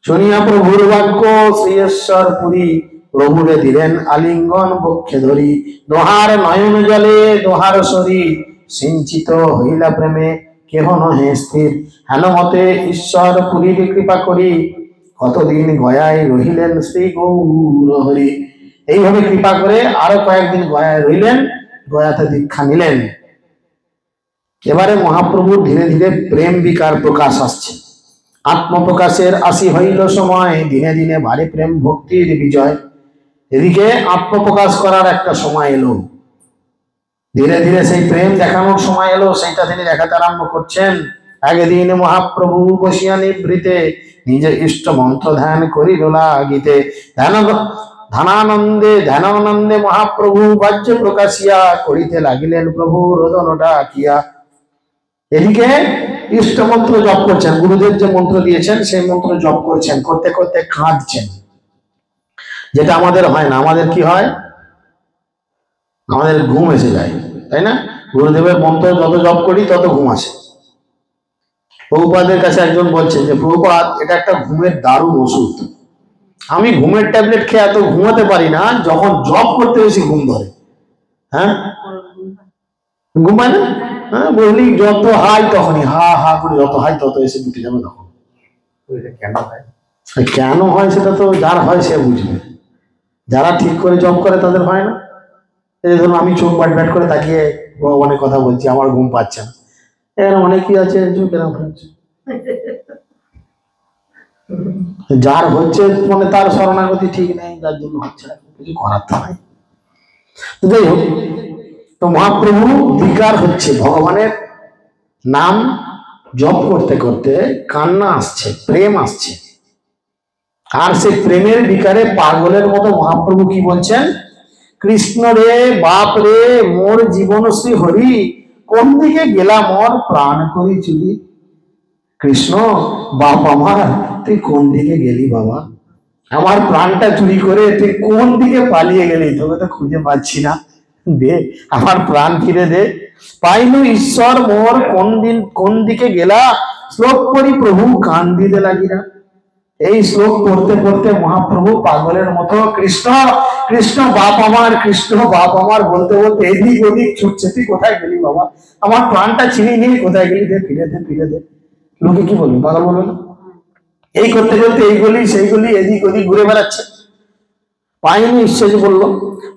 Speaker 1: শুনিয়া প্রভুর বাক্য শ্রীশ্বর পুরী, প্রভুরে দিলেন আলিঙ্গন বক্ষে ধরি। দোহার নয়ন জলে দোহার শরীর, সিঞ্চিত হইলা প্রেমে কেহ নহে স্থির। হেন মতে ঈশ্বর পুরীর কৃপা করি, কতদিন গয়ায় রহিলেন শ্রী গৌর হরি। এইভাবে কৃপা করে আরো কয়েকদিন গয়ায় রইলেন, গয়াতে দীক্ষা নিলেন। এবারে মহাপ্রভুর ধীরে ধীরে প্রেম বিকার প্রকাশ আসছে, আত্মপ্রকাশের আসি হইল সময়, দিনে দিনে বাড়ে প্রেম ভক্তির বিজয়। এদিকে আত্মপ্রকাশ করার একটা সময় এলো, ধীরে ধীরে সেই প্রেম দেখানোর সময় এলো, সেইটা তিনি দেখাতে আরম্ভ করছেন। একদিন মহাপ্রভু বসিয়া নিভৃতে, নিজে ইষ্ট মন্ত্র ধ্যান করিল লাগিতে। ধ্যানানন্দে মহাপ্রভু বাহ্য প্রকাশিয়া, করিতে লাগিলেন প্রভু রোদন ডাকিয়া। এদিকে ইষ্ট মন্ত্র জপ করছেন, গুরুদেব যে মন্ত্র দিয়েছেন সেই মন্ত্র জপ করছেন, করতে করতে কাঁদছেন। যেটা আমাদের হয় না, আমাদের কি হয়, আমাদের ঘুম এসে যায়, তাই না? গুরুদেবের মন্ত্র যত জপ করি তত ঘুম আসে। প্রভুপাদের কাছে একজন বলছেন যে, প্রভুপাদ, এটা একটা ঘুমের দারুণ ওষুধ। আমি ঘুমের ট্যাবলেট খেয়ে এত ঘুমাতে পারি না, যখন জব করতে বেশি ঘুম ধরে। হ্যাঁ, ঘুমায় না? হ্যাঁ, বললি যত হাই তখনই হা হা করে, যত হাই তত এসে দুটি যাবে। তখন কেন হয় সেটা তো যার হয় সে বুঝবে, যারা ঠিক করে জব করে তাদের হয় না। এই ধরুন আমি চোখ ব্যাট ব্যাট করে তাকিয়ে ভগবানের কথা বলছি, আমার ঘুম পাচ্ছে না। এরকম অনেকেই আছে কেরম হচ্ছে, যার হচ্ছে মানে তার শরণাগতি ঠিক নেই, যার জন্য হচ্ছে না, কিছু করার তো নাই। যাই হোক, তো মহাপ্রভু বিকার হচ্ছে, ভগবানের নাম জপ করতে করতে কান্না আসছে, প্রেম আসছে। আর সেই প্রেমের বিকারে পাগলের মতো মহাপ্রভু কি বলছেন, কৃষ্ণ রে বাপ রে মোর জীবন শ্রী হরি, কোন দিকে গেলা মোর প্রাণ করি চুরি। কৃষ্ণ বাপ আমার, তুই কোন দিকে গেলি বাবা, আমার প্রাণটা চুরি করে তুই কোন দিকে পালিয়ে গেলি, তোকে তো খুঁজে পাচ্ছি না, দে আমার প্রাণ ফিরে দে। পাইনু ঈশ্বর মোর কোন দিকে গেলা, শ্লোক করি প্রভু কান্দিতে লাগিরা। এই শ্লোক পড়তে পড়তে মহাপ্রভু পাগলের মতো কৃষ্ণ কৃষ্ণ বাপ আমার, কৃষ্ণ বাপ আমার বলতে বলতে এদিক ওদিক ছুটছে। তুই কোথায় গেলি বাবা, আমার প্রাণটা ছিনিয়ে নিয়ে কোথায় গেলি, দে ফিরে দে ফিরে দে। লোকে কি বলবে, পাগল বলবে না? এই করতে করতে এই গলি সেই গলি এদিক ওদিক ঘুরে বেড়াচ্ছে। পাইনি ঈশ্বর বলল,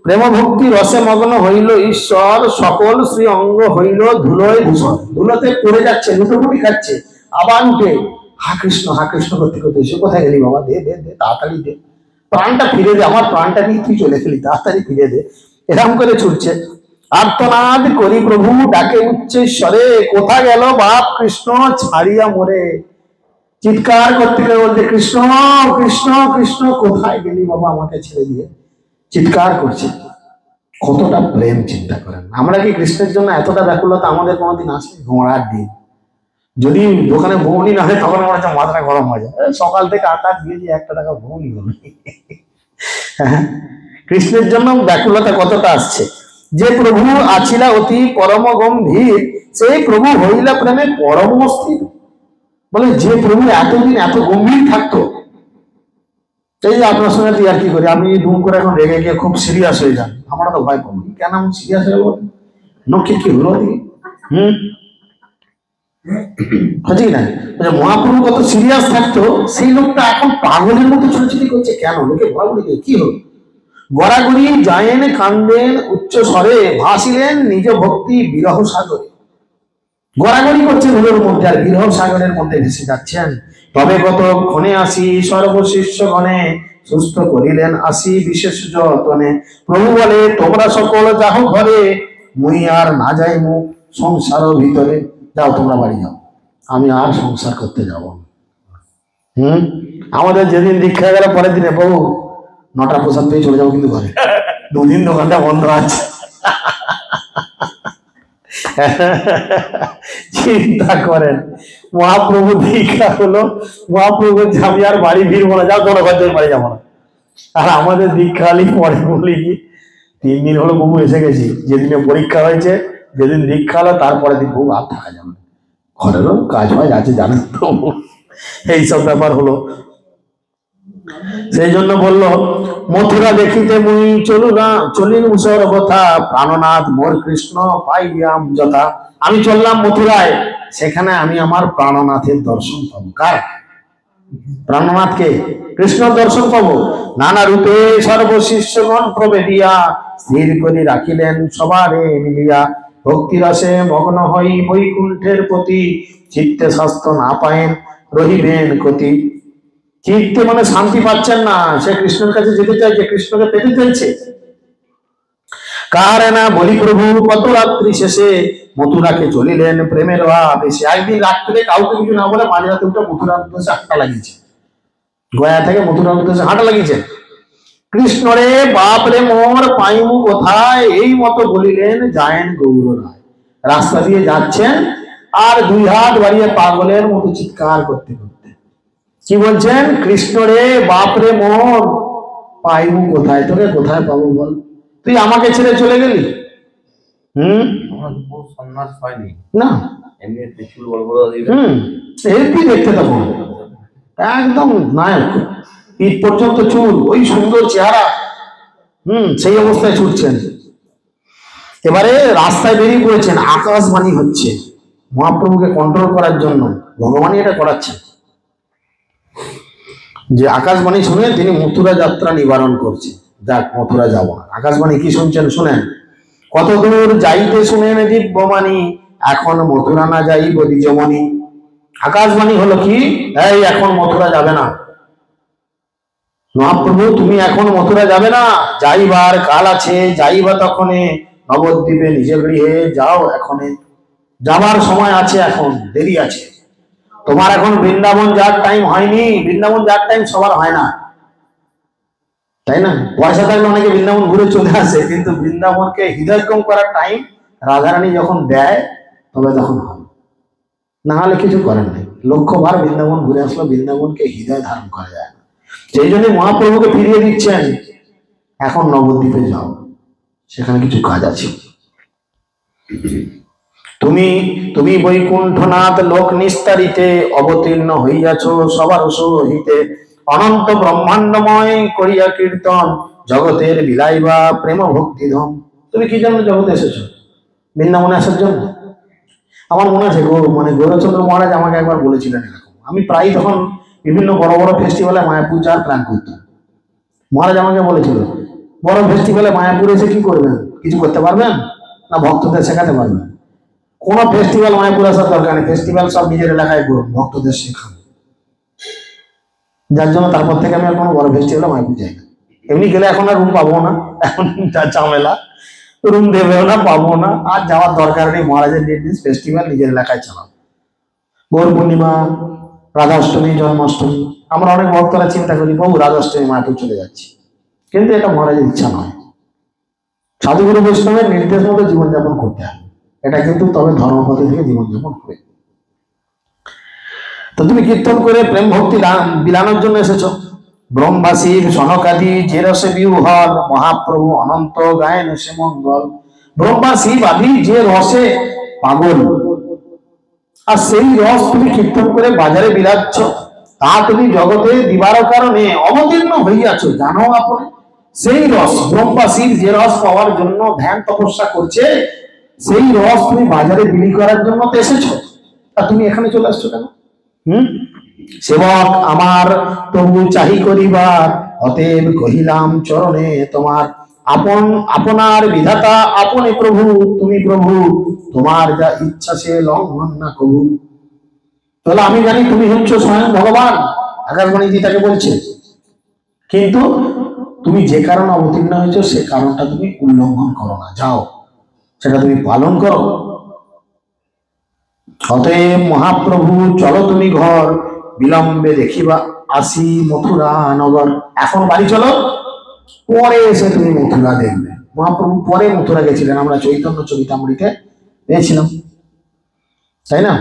Speaker 1: প্রেম ভক্তি রসে মগ্ন হইল ঈশ্বর, সকল শ্রী অঙ্গ হইল ধুলোয় ধূসর। ধুলোতে পড়ে যাচ্ছে, লুটোপুটি খাচ্ছে, আবার উঠে হা কৃষ্ণ করতে করতে এসে, কোথায় গেলি বাবা, দে দে দে তাড়াতাড়ি দে, প্রাণটা ফিরে দে, আমার প্রাণটা নিয়ে তুই চলে গেলি, তাড়াতাড়ি ফিরে দে। এরকম করে ছুটছে। আর্তনাদ করি প্রভু ডাকে উচ্চেশ্বরে, কোথা গেল বাপ কৃষ্ণ ছাড়িয়া মোরে। চিৎকার করতে গেলে বলতে, কৃষ্ণ কৃষ্ণ কৃষ্ণ কোথায় গেলি বাবা, আমাকে ছেড়ে দিয়ে। চিৎকার করছে। কতটা প্রেম চিন্তা করেন। আমরা কি কৃষ্ণের জন্য এতটা ব্যাকুলতা আমাদের কোনোদিন আসে? ঘোড়ার দিন যদি দোকানে বৌনি না হয়, তখন আমার মাথাটা গরম হয়ে যায়, সকাল থেকে আকাশ দিয়েছি, 1 টাকা বৌনি হলো। কৃষ্ণের জন্য ব্যাকুলতা কতটা আসছে। যে প্রভু আছিলা অতি পরম গম্ভীর, সেই প্রভু হইলা প্রেমে পরম অস্থির। বলে যে প্রভু এতদিন এত গম্ভীর থাকতো, এই যে আপনার সঙ্গে আর কি করি, আমি দুম করে এখন রেগে গিয়ে খুব সিরিয়াস হয়ে যান, আমরা তো ভয় পাবো, কেন আমি সিরিয়াস হয়ে যাবো, নকি কি হলো হচ্ছে না। মহাপ্রভু কত সিরিয়াস থাকতো, সেই লোকটা এখন পাগলের মতো ছুটি করছে কেন, লোকে ভয় বলে কি হলো। গড়াগড়ি যায়েন কান্দেন উচ্চ স্বরে, ভাসিলেন নিজ ভক্তি বিরহ সাগরে। গড়াগড়ি করছেন ধুলোর মধ্যে, আর বিরহ সাগরের মধ্যে ভেসে যাচ্ছেন। তবে কত ক্ষণে আসি সর্বশিষ্য গণে, সুস্থ করিলেন আসি বিশেষ যতনে। প্রভু বলে, তোমরা সকল যাহ ঘরে, মুই আর না যাইমু সংসারও ভিতরে, যাও তোমরা বাড়ি যাও, আমি আর সংসার করতে যাব না। আমাদের যেদিন দীক্ষা গেল পরের দিনে বউ 9টা প্রসাদ পেয়ে চলে যাবো কিন্তু ঘরে, 2 দিন দোকানটা বন্ধ আছে। চিন্তা করেন, মহাপ্রভু দীক্ষা হলো, মহাপ্রভু আমি আর বাড়ি ফিরবো না, যাও তোমরা ঘর থেকে বাড়ি যাবো না। আর আমাদের দীক্ষা হলি পরে বলি কি 3 দিন হলো বহু এসে গেছি, যেদিনে পরীক্ষা হয়েছে, যেদিন দীক্ষা হলো তারপরে দিন বহু আর থাকা যাবে, ঘরেরও কাজ ফাজ আছে জানেন তো, এইসব ব্যাপার হলো। সেই জন্য বললো মথুরা দেখিতে মুই চলিনু সর্বথা, প্রাণনাথ মোর কৃষ্ণ পাইয়াম যথা। আমি চললাম মথুরায়, সেখানে আমি আমার প্রাণনাথের দর্শন পাবো। কার? প্রাণনাথকে, কৃষ্ণ দর্শন পাবো। নানা রূপে সর্বশিষ্যগণ প্রবেদিয়া, স্থির করে রাখিলেন সবারে মিলিয়া। ভক্তি রসে মগ্ন হই বৈকুণ্ঠের প্রতি, চিত্তে স্বাস্থ্য না পায়েন রহিবেন কতি। চিত্তে মানে শান্তি পাচ্ছেন না, সে কৃষ্ণের কাছে যেতে চাইছে, কৃষ্ণকে পেতে চাইছে। কারে না বলি প্রভু কত রাত্রি শেষে, মথুরাকে চলিলেন প্রেমের আবেশে। একদিন রাত্রে কাউকে কিছু না বলে মাঝরাতে উঠে মথুরার উদ্দেশ্যে হাঁটা লাগিয়েছে, গয়া থেকে মথুরার উদ্দেশ্যে হাঁটা লাগিয়েছেন। কৃষ্ণরে বাপরে মোর পাইমু কোথায়, এই মতো বলিলেন যায়েন গৌর রায়। রাস্তা দিয়ে যাচ্ছেন আর 2 হাত বাড়িয়ে পাগলের মতো চিৎকার করতে করতে কি বলছেন, কৃষ্ণরে বাপরে মোর পাইমু কোথায়, তোকে কোথায় পাবো বল, তুই আমাকে ছেড়ে চলে গেলি।
Speaker 2: সন্ন্যাস হয়নি
Speaker 1: না, হেভি দেখতে তখন, একদম নায়ক, পিঠ পর্যন্ত চুল, ওই সুন্দর চেহারা, সেই অবস্থায় ছুটছেন। এবারে রাস্তায় বেরিয়ে পড়েছেন, আকাশবাণী হচ্ছে মহাপ্রভুকে কন্ট্রোল করার জন্য, ভগবানই এটা করাচ্ছেন, যে আকাশবাণী শুনে তিনি মথুরা যাত্রা নিবারণ করছে। যাক, মথুরা যাব না। আকাশবাণী কি শুনছেন শুনেন, কত দূর যাইতে শুনেন দিব্যবাণী, এখন মথুরা না যাইব দ্বিজমণি। আকাশবাণী হলো কি, এই এখন মথুরা যাবে না মহাপ্রভু, তুমি এখন মথুরা যাবে না, যাইবার কাল আছে, যাইবা তখনে নবদ্বীপে নিজের গৃহে যাও এখনে, যাবার সময় আছে, এখন দেরি আছে। তোমার এখন বৃন্দাবন যার টাইম হয়নি, বৃন্দাবন যার টাইম সবার হয় না, তাই না? পয়সা থাকলে অনেকে বৃন্দাবন ঘুরে চলে আসে, কিন্তু বৃন্দাবনকে হৃদয়ঙ্গম করার টাইম রাধারানী যখন দেয় তবে তখন হয়, না হলে কিছু করেন নাই। লক্ষ্যবার বৃন্দাবন ঘুরে আসলো, বৃন্দাবনকে হৃদয় ধারণ করা যায় না। সেই জন্য মহাপ্রভুকে ফিরিয়ে দিচ্ছেন, এখন নবদ্বীপে যাও, সেখানে কিছু কাজ আছে। তুমি তুমি বৈকুণ্ঠনাথ লোক নিস্তারিতে, অবতীর্ণ হইয়াছ সবার সহিতে। অনন্ত ব্রহ্মাণ্ডময় করিয়া কীর্তন, জগতের বিলাইবা প্রেম ভক্তিধম। তুমি কি জন্য জগতে এসেছো? বৃন্দাবনে আসার জন্য। আমার মনে আছে গৌরচন্দ্র মহারাজ আমাকে একবার বলেছিলেন এরকম, আমি প্রায় তখন বিভিন্ন বড় বড় ফেস্টিভ্যালে মায়াপুর যাওয়ার প্ল্যান করতাম। মহারাজ আমাকে বলেছিল, বড় ফেস্টিভ্যালে মায়াপুর এসে কি করবেন, কিছু করতে পারবেন না ভক্তদের শেখাতে পারবেন? কোন ফেস্টিভ্যাল মায়াপুর আসার দরকার নেই, ফেস্টিভ্যাল সব নিজের এলাকায় করুন, ভক্তদের শেখান। যার জন্য তারপর থেকে আমি আর কোনো বড় ফেস্টিভ্যালে মায়াপুর যাই না। এমনি গেলে এখন আর রুম পাবো না, এখন যা ঝামেলা, রুম দেবেও না, পাবো না, আর যাওয়ার দরকার নেই। মহারাজের নির্দেশ, ফেস্টিভ্যাল নিজের এলাকায় চালাও। গৌর পূর্ণিমা, রাধাষ্টমী, জন্মাষ্টমী, আমরা অনেক ভক্তরা চিন্তা করি বহু রাধাষ্টমী মায়াপুর চলে যাচ্ছি, কিন্তু এটা মহারাজের ইচ্ছা নয়। সাধুগুরু বৈষ্ণবের নির্দেশ মতো জীবনযাপন করতে হবে, এটা কিন্তু তবে ধর্মপথে থেকে জীবনযাপন করে। তো তুমি কীর্তন করে প্রেম ভক্তি বিলানোর জন্য এসেছো। ব্রহ্মা শিব সনকাদি যে রসে বিহ্বল, মহাপ্রভু অনন্ত গায়েন সে মঙ্গল। ব্রহ্মা শিব আদি যে রসে পাগল, আর সেই রস তুমি কীর্তন করে বাজারে বিলাচ্ছ, তা তুমি জগতে দিবার কারণে অবতীর্ণ হইয়াছ, জানো আপনি। সেই রস ব্রহ্মা শিব যে রস পাওয়ার জন্য ধ্যান তপস্যা করছে, সেই রস তুমি বাজারে বিলি করার জন্য তো এসেছো, আর তুমি এখানে চলে আসছো কেন? সেবক আমার তবু চাহি করিবার, অতএব কহিলাম চরণে তোমার। আপনার বিধাতা আপনি প্রভু, তুমি প্রভু, তোমার যা ইচ্ছা সে লঙ্ঘন না কবু। তাহলে আমি জানি তুমি হচ্ছ স্বয়ং ভগবান, আকাশবাণী তাকে বলছে, কিন্তু তুমি যে কারণে অবতীর্ণ হয়েছ সে কারণটা তুমি উল্লঙ্ঘন করো না, যাও সেটা তুমি পালন করো। অতএব মহাপ্রভু চলো তুমি ঘর, বিলম্বে দেখিবা আসি মথুরা নগর। এখন বাড়ি চলো, পরে এসে তুমি মথুরা দেখবে। মহাপ্রভু পরে মথুরা গেছিলেন, আমরা চৈতন্য চরিতামৃতে পেয়েছিলাম, তাই না?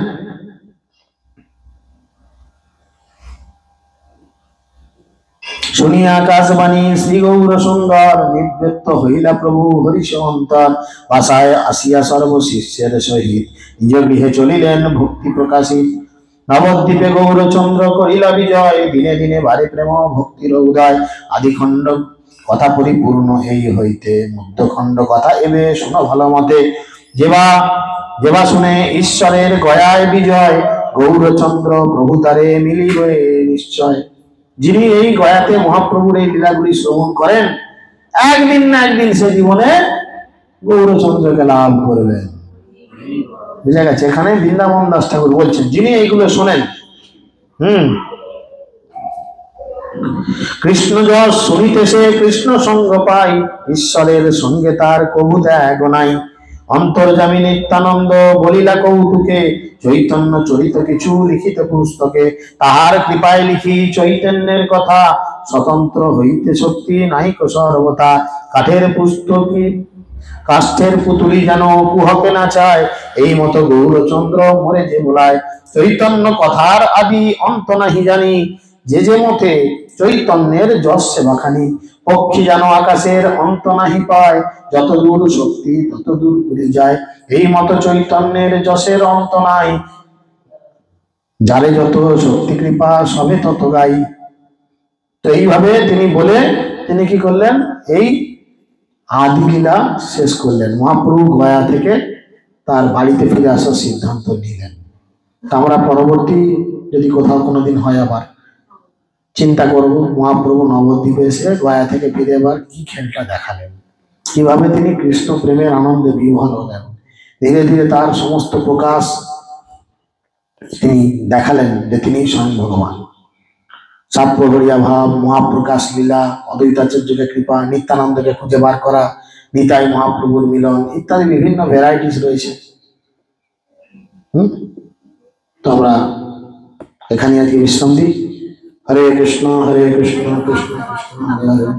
Speaker 1: শুনিয়া আকাশবাণী শ্রী গৌর সুন্দর, নিবৃত্ত হইলা প্রভু হরিশ অন্তর। বাসায় আসিয়া সর্বশিষ্যের সহিত, নিজ গৃহে চলিলেন ভক্তি প্রকাশিত। নবদ্বীপে গৌরচন্দ্র করিলা বিজয়, দিনে দিনে বারে প্রেম ভক্তির উদয়। আদিখণ্ড কথা পরিপূর্ণ এই হইতে, মধ্যখণ্ড কথা এবে শোনো ভালো মতে। যেবা যেবা শুনে ঈশ্বরের গয়ায় বিজয়, গৌরচন্দ্র প্রভু তারে মিলিবে নিশ্চয়। যিনি এই গয়াতে মহাপ্রভুর এই লীলাগুলি শ্রবণ করেন, একদিন না একদিন সে জীবনে গৌরচন্দ্রকে লাভ করবেন। বুঝা গেছে? এখানে বৃন্দাবন দাস ঠাকুর বলছেন, যিনি এইগুলো শোনেন, কৃষ্ণ যশ শুনিতেছে কৃষ্ণ সঙ্গ পাই, ঈশ্বরের সঙ্গে তার কবু ত্যাগ নাই। অন্তর্যামী নিত্যানন্দ বলিলা কৌতুকে, চৈতন্য চরিত কিছু লিখিত পুস্তকে। তাহার কৃপায় লিখি চৈতন্যের কথা, স্বতন্ত্র হইতে শক্তি নাহিক সর্বতা। কাঠের পুস্তকি কাষ্ঠের পুতুলি যেন কুহকে না চায়, এই মতো গৌরচন্দ্র মরে যে বলায়। চৈতন্য কথার আদি অন্ত নাহি জানি, যে যে মতে চৈতন্যের যশ সেবাখানি। পক্ষী যেন আকাশের অন্ত নাহি পায়, যত দূর শক্তি তত দূর উড়ে যায়। এই মতো চৈতন্যের যশের অন্ত নাই, যারে যত শক্তি কৃপা সবে তত গাই। তো এইভাবে তিনি বলে তিনি কি করলেন, এই আদি লীলা শেষ করলেন। মহাপ্রভু গয়া থেকে তার বাড়িতে ফিরে আসার সিদ্ধান্ত নিলেন। তা আমরা পরবর্তী যদি কোথাও কোনোদিন হয় আবার চিন্তা করব, মহাপ্রভু নবদ্বীপে এসে গয়া থেকে ফিরে আবার কি খেলটা দেখালেন, কিভাবে তিনি কৃষ্ণ প্রেমের আনন্দে বিহ্বল হলেন। ধীরে ধীরে তার সমস্ত প্রকাশ তিনি দেখালেন যে তিনি স্বয়ং ভগবান। সাপ্রহরিয়া ভাব, মহাপ্রকাশ লীলা, অদ্বৈতাচার্যকে কৃপা, নিত্যানন্দকে খুঁজে বার করা, নিতাই মহাপ্রভুর মিলন ইত্যাদি বিভিন্ন ভ্যারাইটিস রয়েছে। তো আমরা এখানে আজকে বিশ্রাম দিই। হরে কৃষ্ণ কৃষ্ণ কৃষ্ণ হরে হরে।